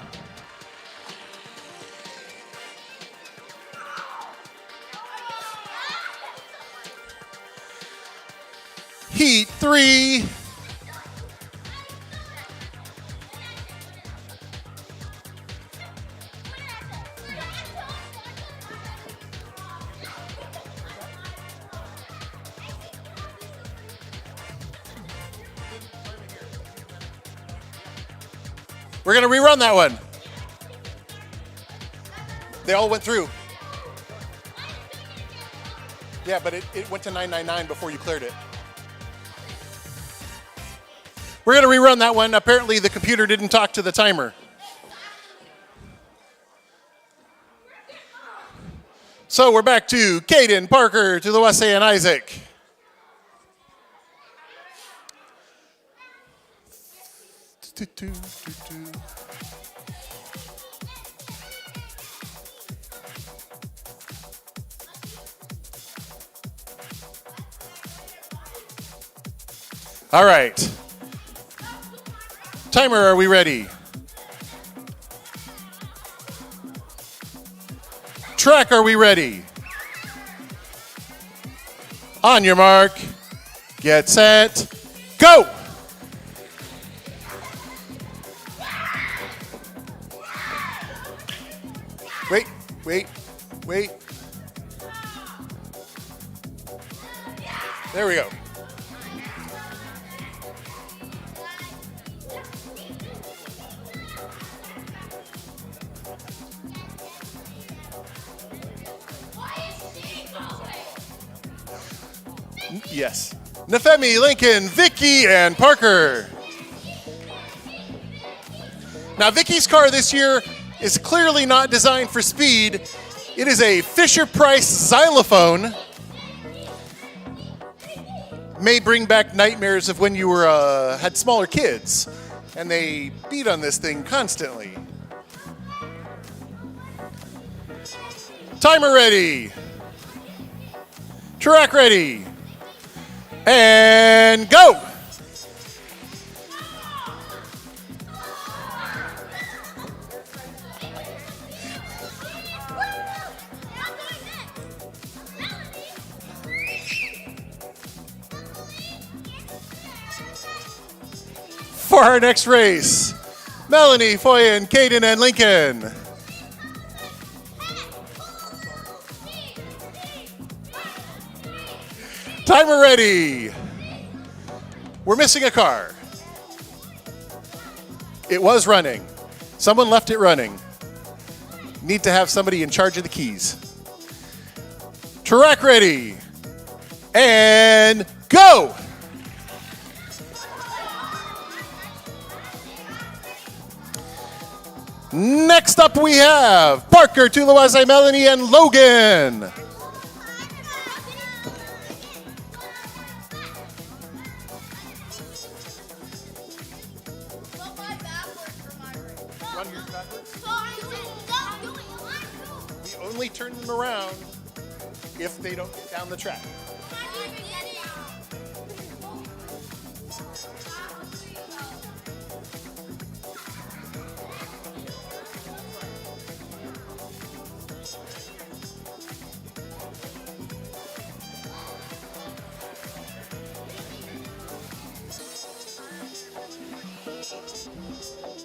Speaker 1: Heat 3. We're going to rerun that one. They all went through. Yeah, but it went to 999 before you cleared it. We're going to rerun that one. Apparently, the computer didn't talk to the timer. So we're back to Caden, Parker, Tuluese, and Isaac. All right. Timer, are we ready? Track, are we ready? On your mark, get set, go! Wait. There we go. Yes. Nefemi, Lincoln, Vicky, and Parker. Now, Vicky's car this year is clearly not designed for speed. It is a Fisher-Price xylophone. May bring back nightmares of when you were had smaller kids and they beat on this thing constantly. Timer ready. Track ready. And go. For our next race, Melanie, Foyen, Caden, and Lincoln. Timer ready. We're missing a car. It was running. Someone left it running. Need to have somebody in charge of the keys. Track ready. And go. Next up we have Parker, Tuluwaze, Melanie, and Logan. We only turn them around if they don't get down the track.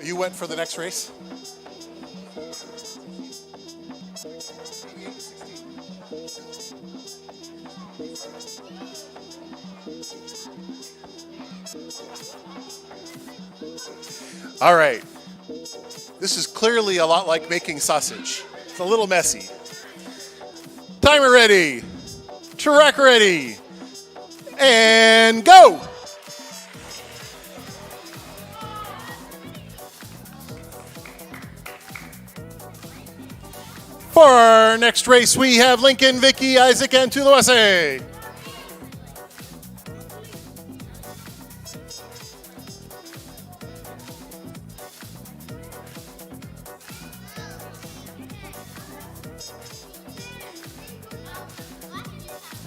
Speaker 1: You went for the next race? All right. This is clearly a lot like making sausage. It's a little messy. Timer ready. Track ready. And go. For our next race, we have Lincoln, Vicky, Isaac, and Tuluwaze.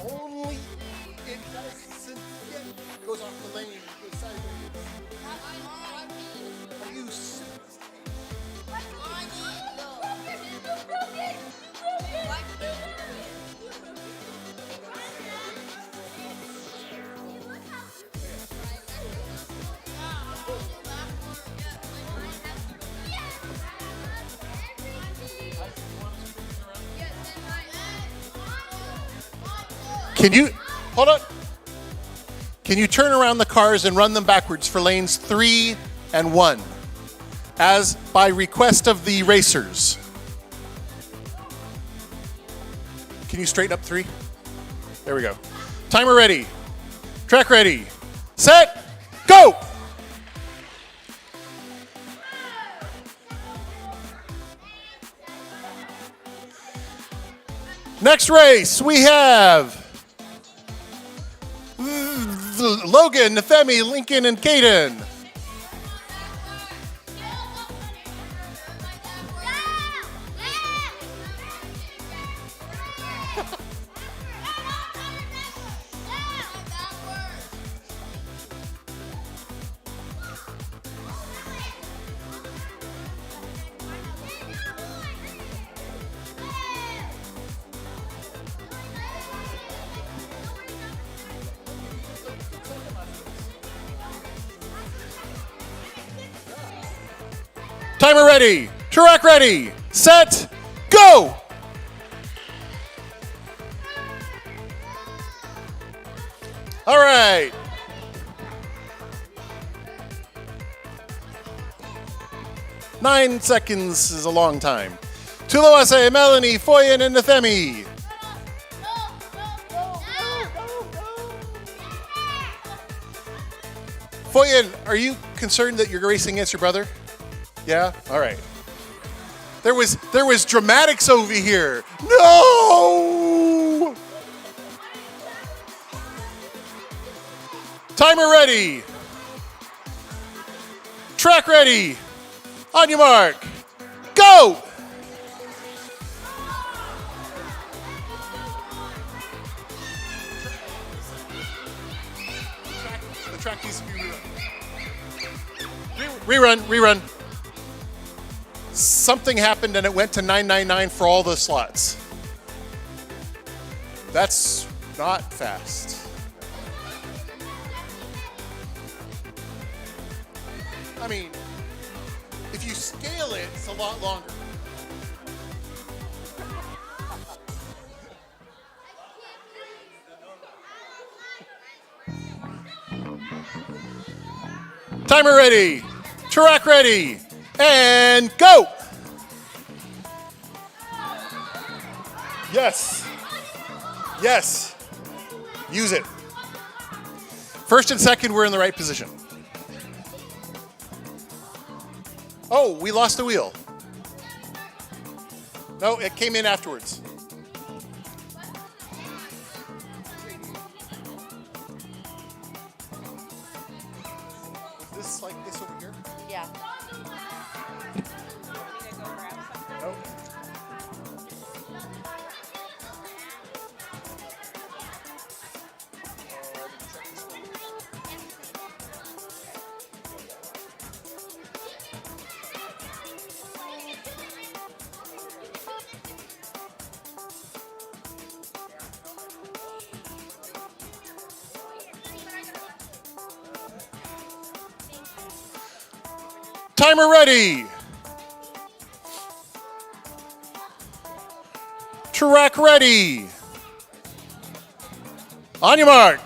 Speaker 1: Only it doesn't get goes off the lane, goes sideways. Are you serious? Can you, hold on. Can you turn around the cars and run them backwards for lanes 3 and 1, as by request of the racers? Can you straighten up 3? There we go. Timer ready. Track ready. Set. Go. Next race, we have Logan, Nefemi, Lincoln, and Caden. Timer ready, track ready, set, go! right. Nine seconds is a long time. Tulawase, Melanie, Foyen, and Nathemi. Foyen, are you concerned that you're racing against your brother? Yeah? All right. There was dramatics over here. No! Timer ready. Track ready. On your mark. Go! The track needs to be rerun. Rerun. Something happened and it went to 999 for all the slots. That's not fast. I mean, if you scale it, it's a lot longer. Timer ready, track ready, and go! Yes. Yes. Use it. First and second, we're in the right position. Oh, we lost the wheel. No, it came in afterwards. Is this like this over here?
Speaker 4: Yeah.
Speaker 1: Nope. Timer ready. Track ready. On your mark.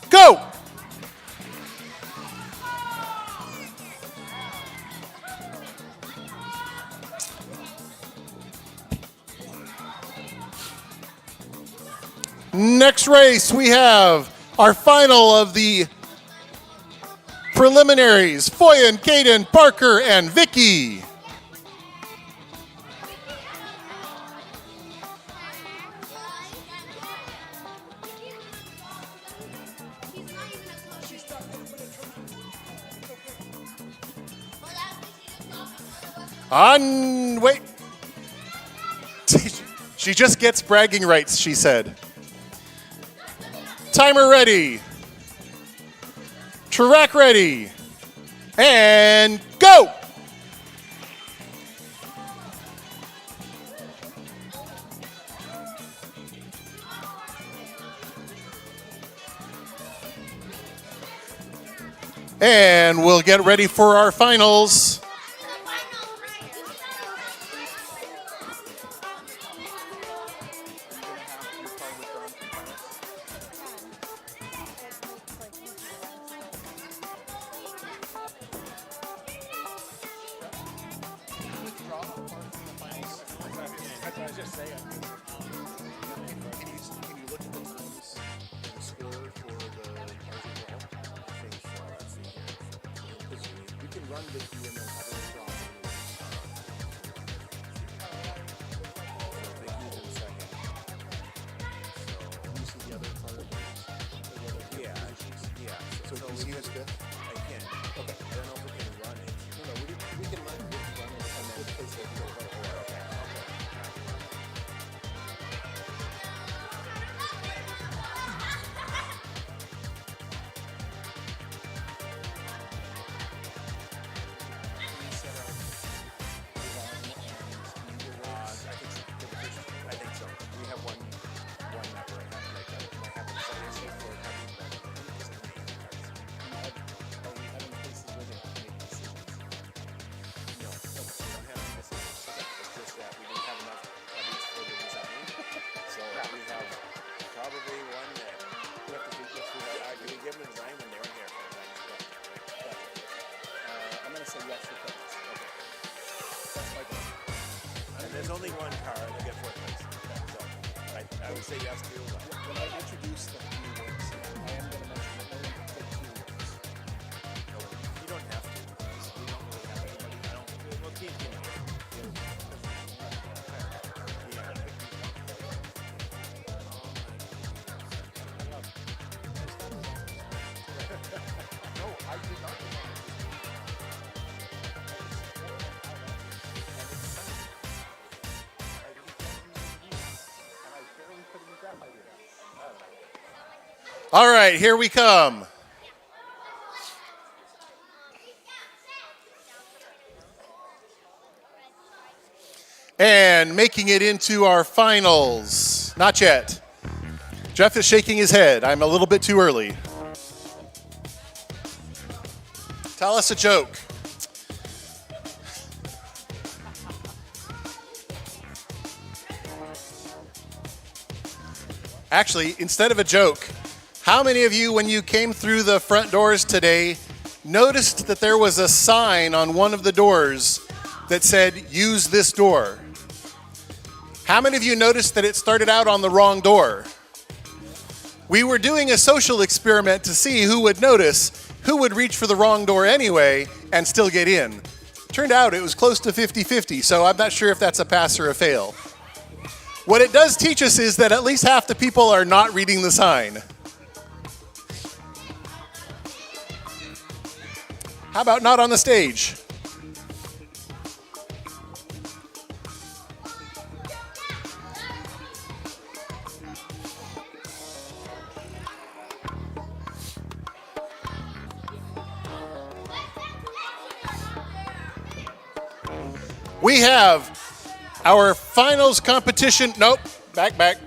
Speaker 1: Go. Next race, we have our final of the preliminaries. Foyen, Caden, Parker, and Vicky. Wait. She just gets bragging rights, she said. Timer ready. Track ready. And go! And we'll get ready for our finals.
Speaker 3: only one car, and I get 4 points. So I would say yes to your one.
Speaker 1: When I introduce the few words, I am going to mention that only the few words.
Speaker 3: You don't have to. We don't really have anybody. I don't. Well, TNT knows.
Speaker 1: No, I did not. All right, here we come. And making it into our finals. Not yet. Jeff is shaking his head. I'm a little bit too early. Tell us a joke. Actually, instead of a joke, how many of you, when you came through the front doors today, noticed that there was a sign on one of the doors that said, "Use this door"? How many of you noticed that it started out on the wrong door? We were doing a social experiment to see who would notice, who would reach for the wrong door anyway and still get in. Turned out it was close to 50-50, so I'm not sure if that's a pass or a fail. What it does teach us is that at least half the people are not reading the sign. How about not on the stage? We have our finals competition. Nope, back.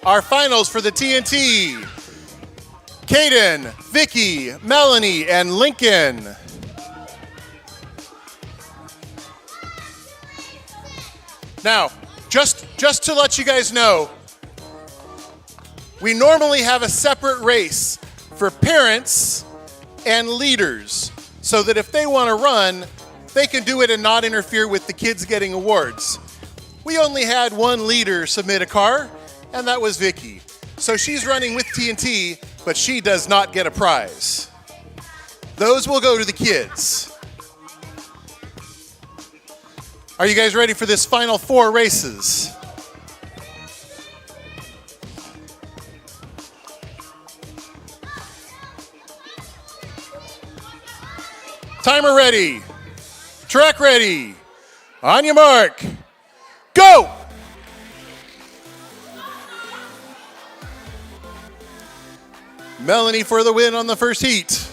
Speaker 1: Our finals for the TNT. Caden, Vicky, Melanie, and Lincoln. Now, just to let you guys know, we normally have a separate race for parents and leaders so that if they want to run, they can do it and not interfere with the kids getting awards. We only had one leader submit a car, and that was Vicky. So she's running with TNT, but she does not get a prize. Those will go to the kids. Are you guys ready for this final 4 races? Timer ready. Track ready. On your mark. Go! Melanie for the win on the first heat.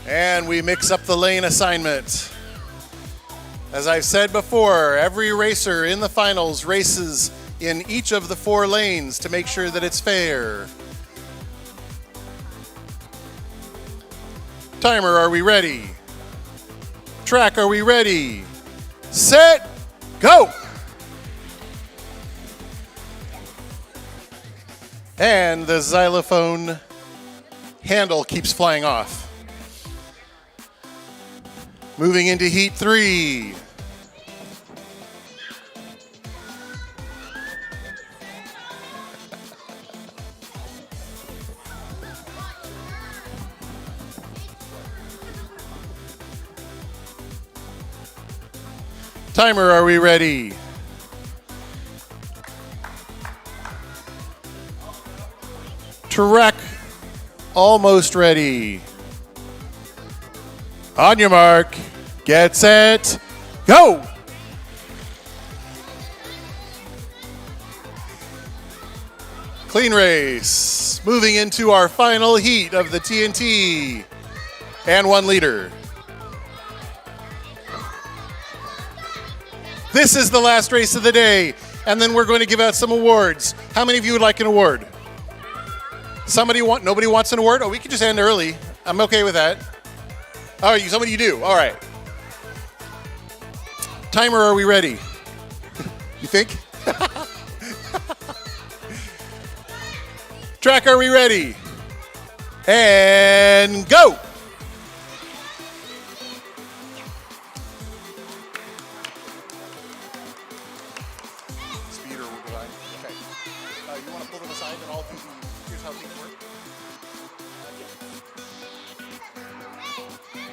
Speaker 1: And we mix up the lane assignment. As I've said before, every racer in the finals races in each of the 4 lanes to make sure that it's fair. Timer, are we ready? Track, are we ready? Set, go! And the xylophone handle keeps flying off. Moving into heat 3. Timer, are we ready? Track, almost ready. On your mark, get set, go! Clean race. Moving into our final heat of the TNT. And 1 leader. This is the last race of the day, and then we're going to give out some awards. How many of you would like an award? Nobody wants an award? Oh, we can just end early. I'm okay with that. Oh, somebody you do. All right. Timer, are we ready? You think? Track, are we ready? And go! Speed or design? Okay. You want to pull them aside and all here's how things work?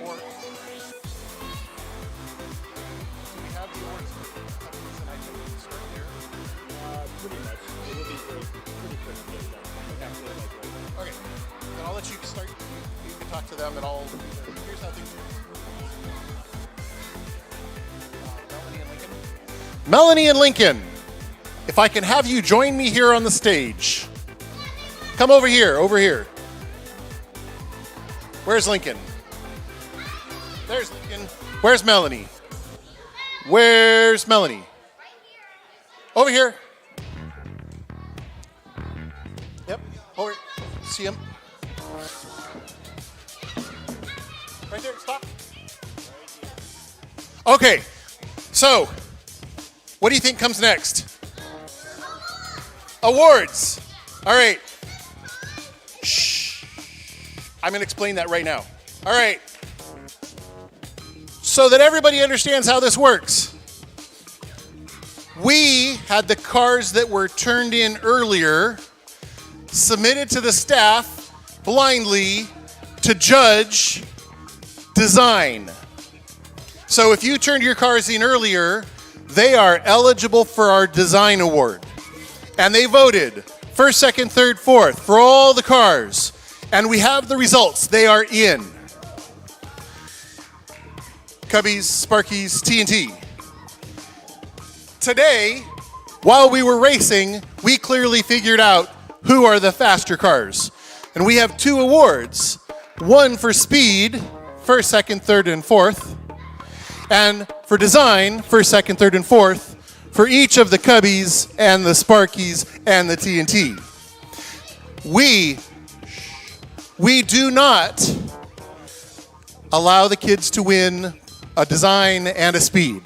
Speaker 1: Or do we have the awards for companies and I can start there?
Speaker 3: Pretty much. It will be pretty quick to get done.
Speaker 1: Okay. Then I'll let you start. You can talk to them and I'll. Here's how things work. Melanie and Lincoln. Melanie and Lincoln, if I can have you join me here on the stage. Come over here, over here. Where's Lincoln? There's Lincoln. Where's Melanie? Where's Melanie? Over here. Yep, over. See him? Right there, stop. Okay, so what do you think comes next? Awards. All right. Shh. I'm going to explain that right now. All right. So that everybody understands how this works. We had the cars that were turned in earlier submitted to the staff blindly to judge design. So if you turned your cars in earlier, they are eligible for our design award. And they voted first, second, third, fourth for all the cars. And we have the results. They are in. Cubbies, Sparkies, TNT. Today, while we were racing, we clearly figured out who are the faster cars. And we have 2 awards. One for speed, first, second, third, and fourth. And for design, first, second, third, and fourth, for each of the Cubbies and the Sparkies and the TNT. We do not allow the kids to win a design and a speed.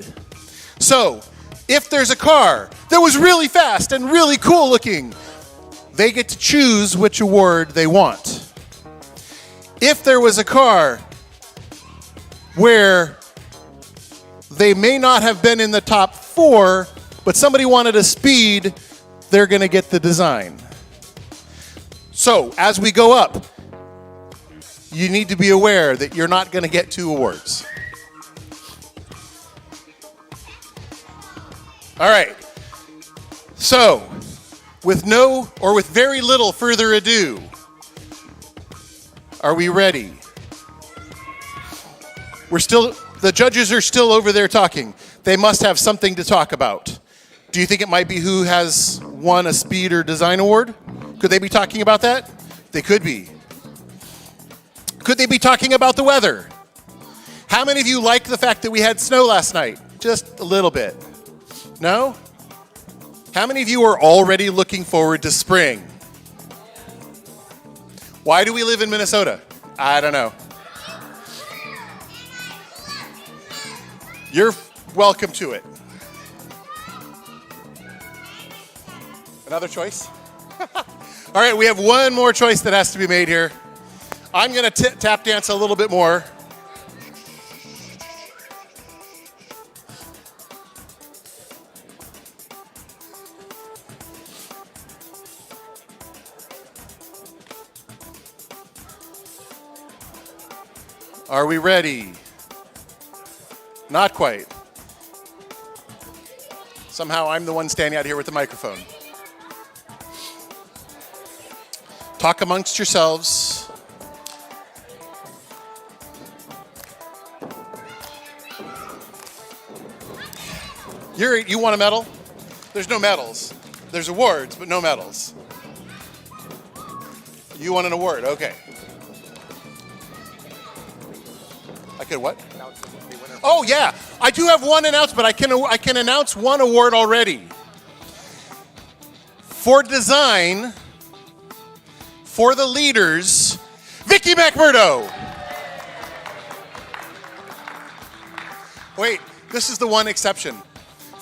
Speaker 1: So, if there's a car that was really fast and really cool looking, they get to choose which award they want. If there was a car where they may not have been in the top 4, but somebody wanted a speed, they're going to get the design. So, as we go up, you need to be aware that you're not going to get 2 awards. All right. So, with very little further ado, are we ready? The judges are still over there talking. They must have something to talk about. Do you think it might be who has won a speed or design award? Could they be talking about that? They could be. Could they be talking about the weather? How many of you like the fact that we had snow last night? Just a little bit. No? How many of you are already looking forward to spring? Why do we live in Minnesota? I don't know. You're welcome to it. Another choice? All right, we have one more choice that has to be made here. I'm going to tap dance a little bit more. Are we ready? Not quite. Somehow I'm the one standing out here with the microphone. Talk amongst yourselves. You want a medal? There's no medals. There's awards, but no medals. You want an award? Okay. I could what? Oh yeah, I do have one announcement. I can announce one award already. For design, for the leaders, Vicky McMurdo. Wait, this is the one exception.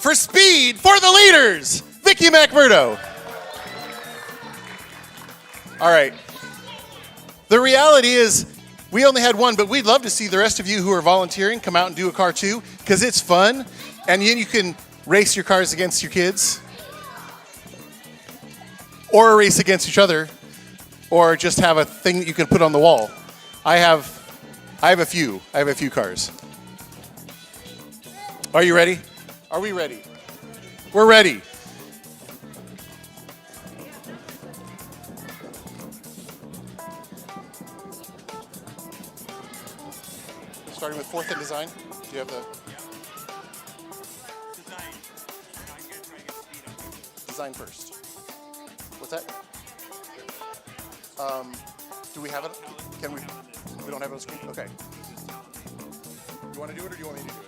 Speaker 1: For speed, for the leaders, Vicky McMurdo. All right. The reality is we only had one, but we'd love to see the rest of you who are volunteering come out and do a car too, because it's fun, and you can race your cars against your kids, or race against each other, or just have a thing that you can put on the wall. I have a few cars. Are you ready? Are we ready? We're ready. Starting with fourth and design. Do you have the design first? What's that? Do we have it? Can we? We don't have it on screen? Okay. You want to do it or do you want me to do it?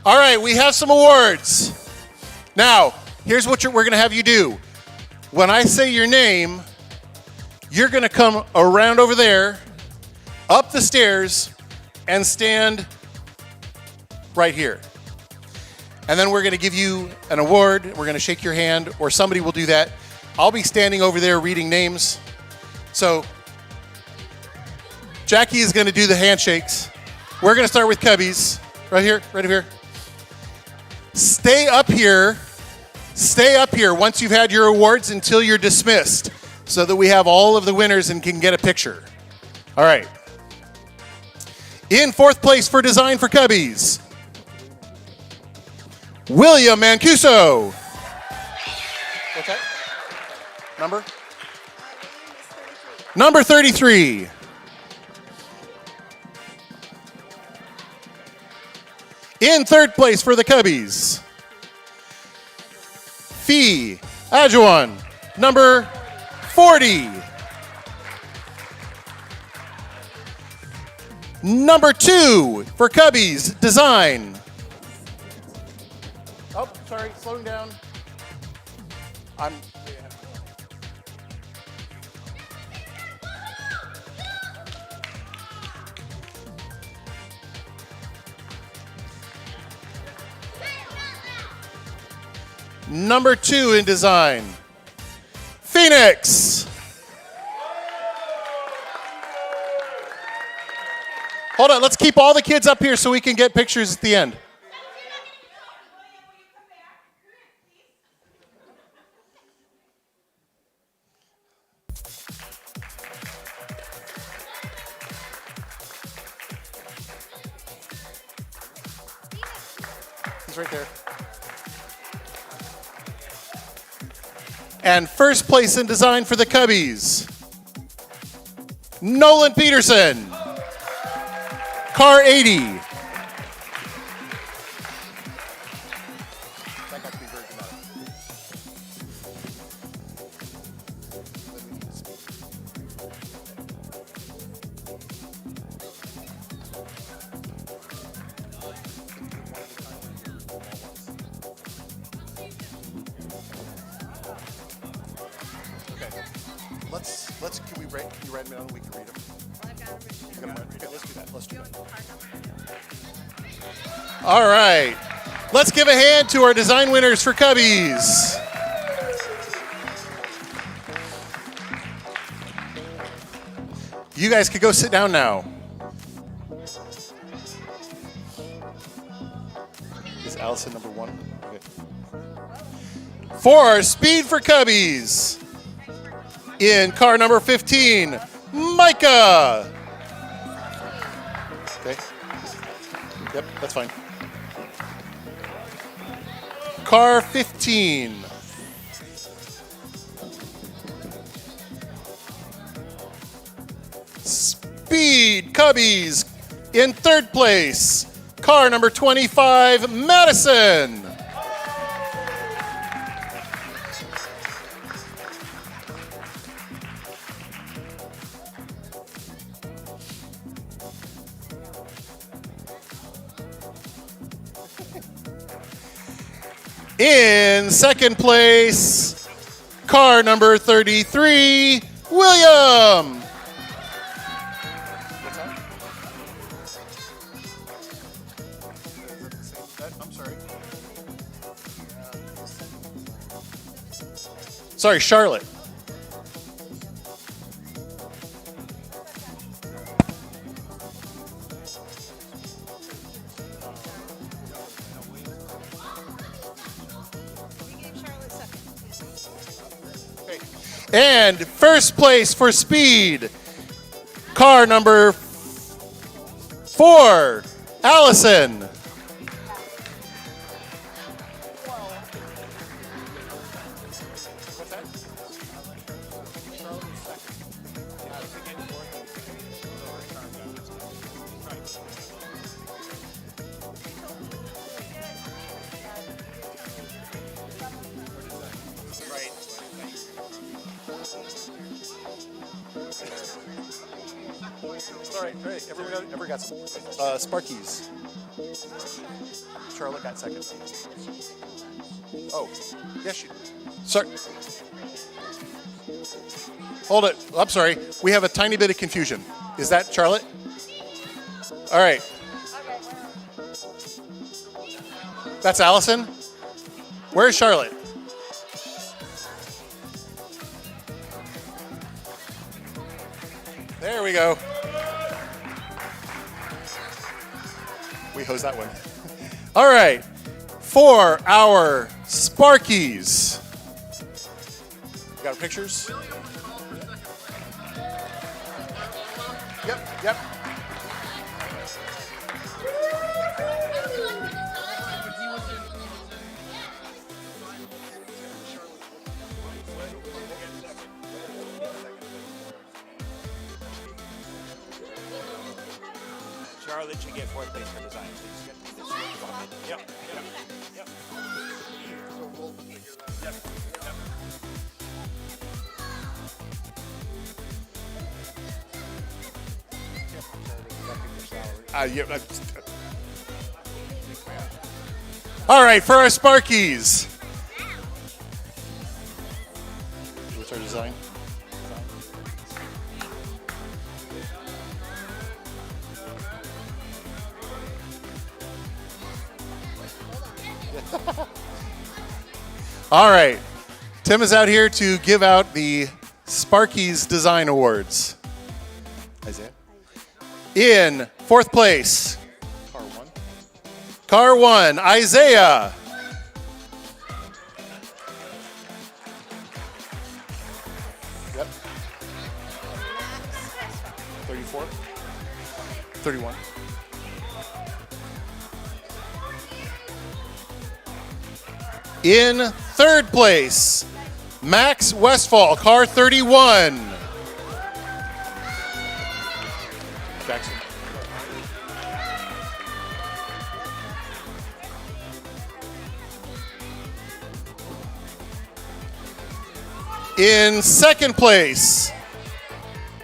Speaker 1: All right, we have some awards. Now, here's what we're going to have you do. When I say your name, you're going to come around over there, up the stairs, and stand right here. And then we're going to give you an award. We're going to shake your hand, or somebody will do that. I'll be standing over there reading names. So Jackie is going to do the handshakes. We're going to start with Cubbies. Right here, right over here. Stay up here once you've had your awards until you're dismissed, so that we have all of the winners and can get a picture. All right. In fourth place for design for Cubbies, William Mancuso. What's that? Number? Number 33. In third place for the Cubbies, Fee Ajuan, number 40. Number 2 for Cubbies Design. Oh, sorry, slowing down. Number 2 in design, Phoenix. Hold on, let's keep all the kids up here so we can get pictures at the end. He's right there. And first place in design for the Cubbies, Nolan Peterson, car 80. That got to be very dramatic. Can you write them down and we can read them? Okay, let's do that. Let's do that. All right. Let's give a hand to our design winners for Cubbies. You guys could go sit down now. Is Allison number 1? Okay. For our Speed for Cubbies, in car number 15, Micah. Okay. Yep, that's fine. Car 15. Speed Cubbies in third place. Car number 25, Madison. In second place, car number 33, William. Sorry, Charlotte. And first place for speed, car number 4, Allison. All right. Everyone got some Sparkies. Charlotte got second. Oh, yes, you. Sorry. Hold it. I'm sorry. We have a tiny bit of confusion. Is that Charlotte? All right. That's Allison. Where's Charlotte? There we go. We hosed that one. All right. For our Sparkies. You got pictures? Yep.
Speaker 3: Charlotte should get fourth place for design. Please get this one. Yep.
Speaker 1: All right, for our Sparkies. What's our design? All right. Tim is out here to give out the Sparkies Design Awards. Isaiah? In fourth place, Car 1, Isaiah. Yep. 34? 31. In third place, Max Westfall, car 31. Jackson. In second place,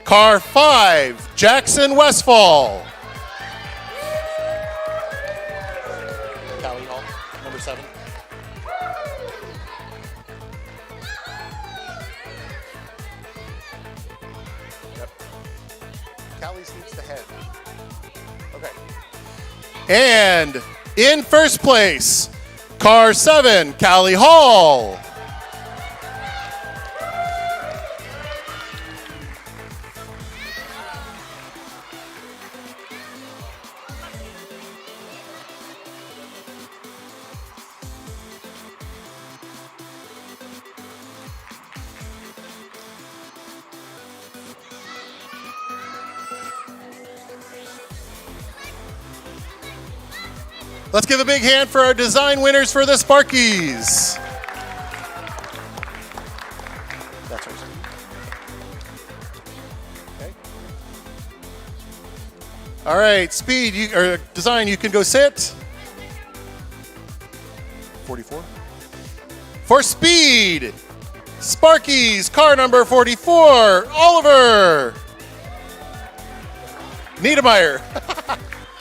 Speaker 1: car 5, Jackson Westfall. Callie Hall, number 7. Callie's needs the head. Okay. And in first place, car 7, Callie Hall. Let's give a big hand for our design winners for the Sparkies. That's ours. Okay. All right, speed, or design, you can go sit. 44. For speed, Sparkies, car number 44, Oliver. Niedermeyer.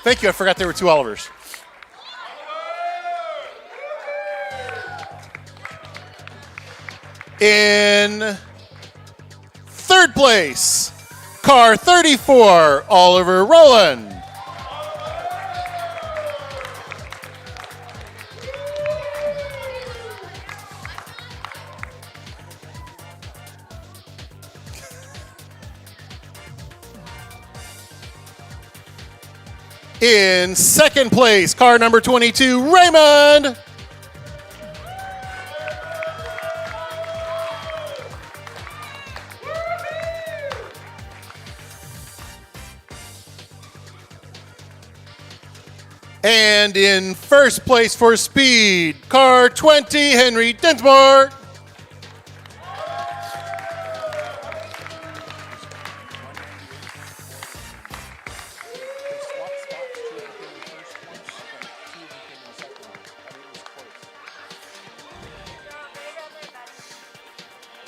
Speaker 1: Thank you, I forgot there were 2 Olivers. In third place, car 34, Oliver Rowland. In second place, car number 22, Raymond. And in first place for speed, car 20, Henry Dinsmore.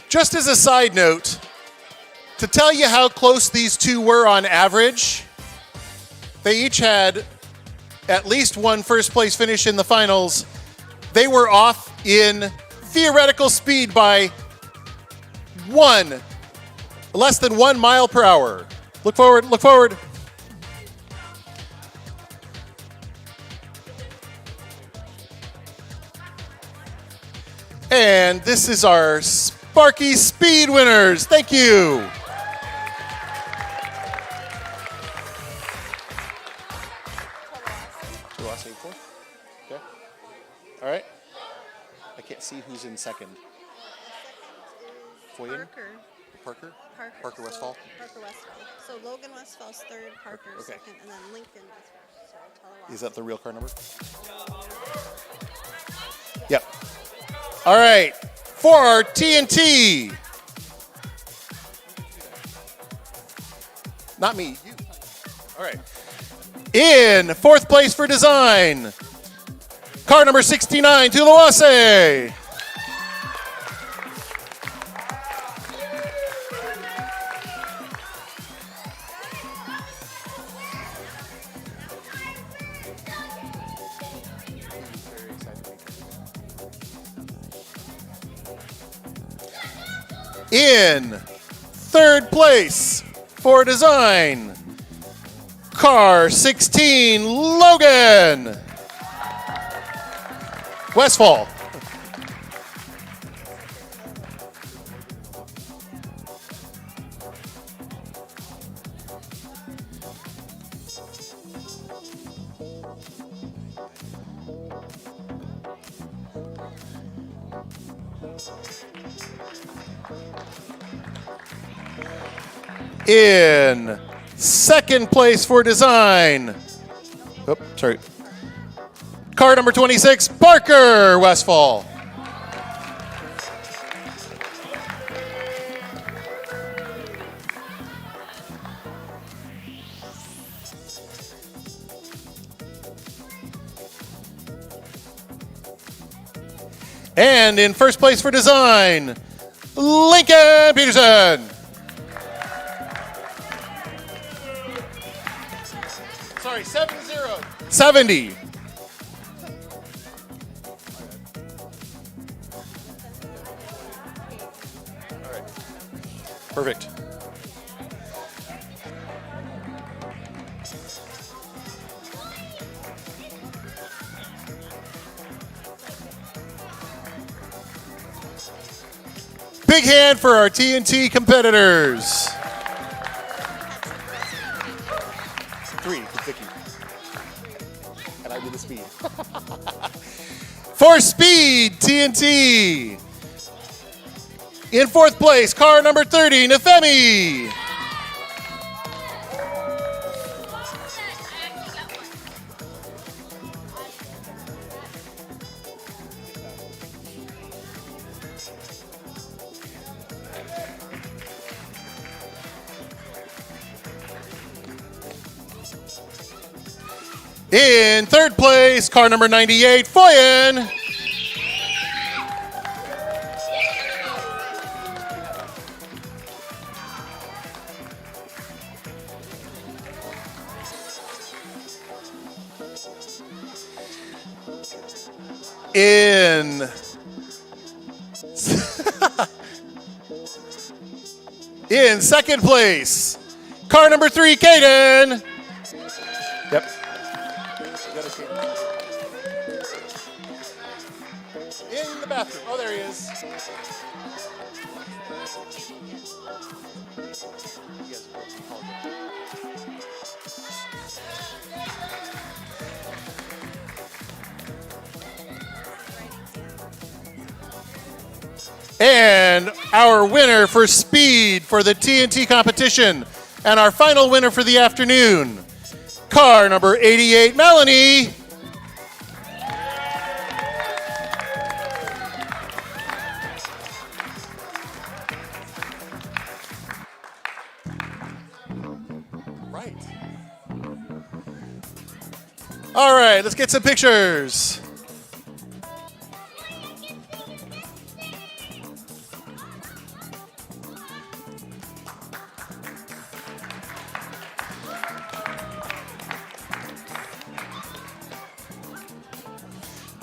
Speaker 1: Just as a side note, to tell you how close these two were on average, they each had at least one first place finish in the finals. They were off in theoretical speed by less than 1 mile per hour. Look forward, look forward. And this is our Sparky Speed winners. Thank you. Okay. All right. I can't see who's in second. Foyen? Parker? Parker Westfall?
Speaker 4: Parker Westfall. So Logan Westfall's third, Parker
Speaker 1: Okay.
Speaker 4: second, and then Lincoln is first. So Talawasi.
Speaker 1: Is that the real car number? Yep. All right. For our TNT. Not me. You. All right. In fourth place for design, car number 69, Tulawase. In third place for design, car 16, Logan Westfall. In second place for design, car number 26, Parker Westfall. And in first place for design, Lincoln Peterson. Sorry, 70. All right. Perfect. Big hand for our TNT competitors. 3 for Vicky. And I do the speed. For speed, TNT. In fourth place, car number 30, Nefemi. In third place, car number 98, Foyen. In second place, car number 3, Caden. Yep. In the bathroom. Oh, there he is. And our winner for speed for the TNT competition, and our final winner for the afternoon, car number 88, Melanie. Right. All right, let's get some pictures.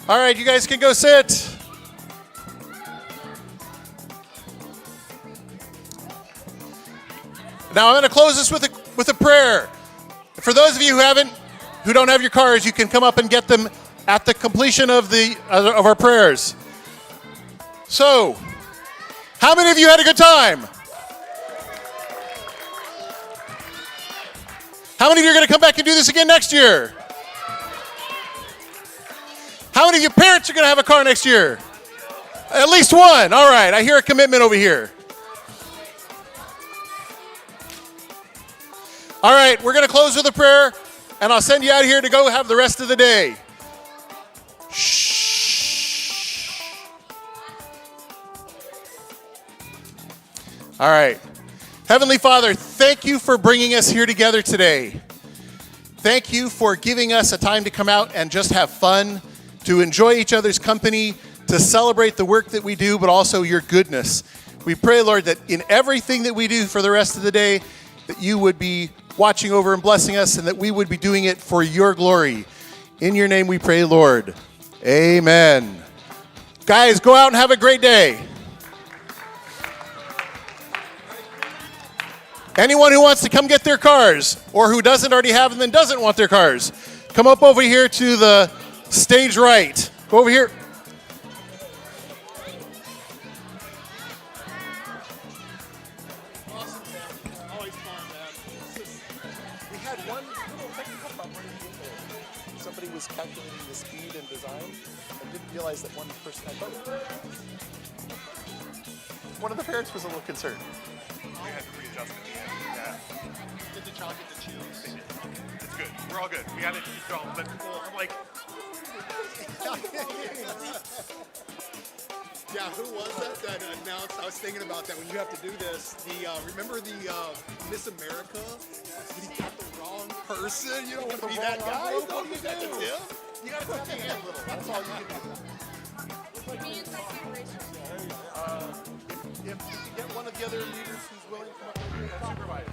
Speaker 1: All right, you guys can go sit. Now I'm going to close this with a prayer. For those of you who don't have your cards, you can come up and get them at the completion of our prayers. So, how many of you had a good time? How many of you are going to come back and do this again next year? How many of your parents are going to have a car next year? At least one. All right, I hear a commitment over here. All right, we're going to close with a prayer, and I'll send you out here to go have the rest of the day. Shh. All right. Heavenly Father, thank you for bringing us here together today. Thank you for giving us a time to come out and just have fun, to enjoy each other's company, to celebrate the work that we do, but also your goodness. We pray, Lord, that in everything that we do for the rest of the day, that you would be watching over and blessing us, and that we would be doing it for your glory. In your name we pray, Lord. Amen. Guys, go out and have a great day. Anyone who wants to come get their cars, or who doesn't already have them and doesn't want their cars, come up over here to the stage right. Go over here. Awesome, man. Always fun, man. We had one little technical problem right at the end. Somebody was calculating the speed and design and didn't realize that one person had both. One of the parents was a little concerned.
Speaker 5: We had to readjust at the end. Yeah.
Speaker 1: Did the child get to choose?
Speaker 5: They did. It's good. We're all good. We had it drawn, but I'm like,
Speaker 6: Yeah, who was that announced? I was thinking about that when you have to do this. Remember the Miss America? When you got the wrong person, you don't want to be that guy. Don't you got the tip? You got to put your hand a little. That's all you can do.
Speaker 1: If you get one of the other leaders who's willing to come up here and supervise.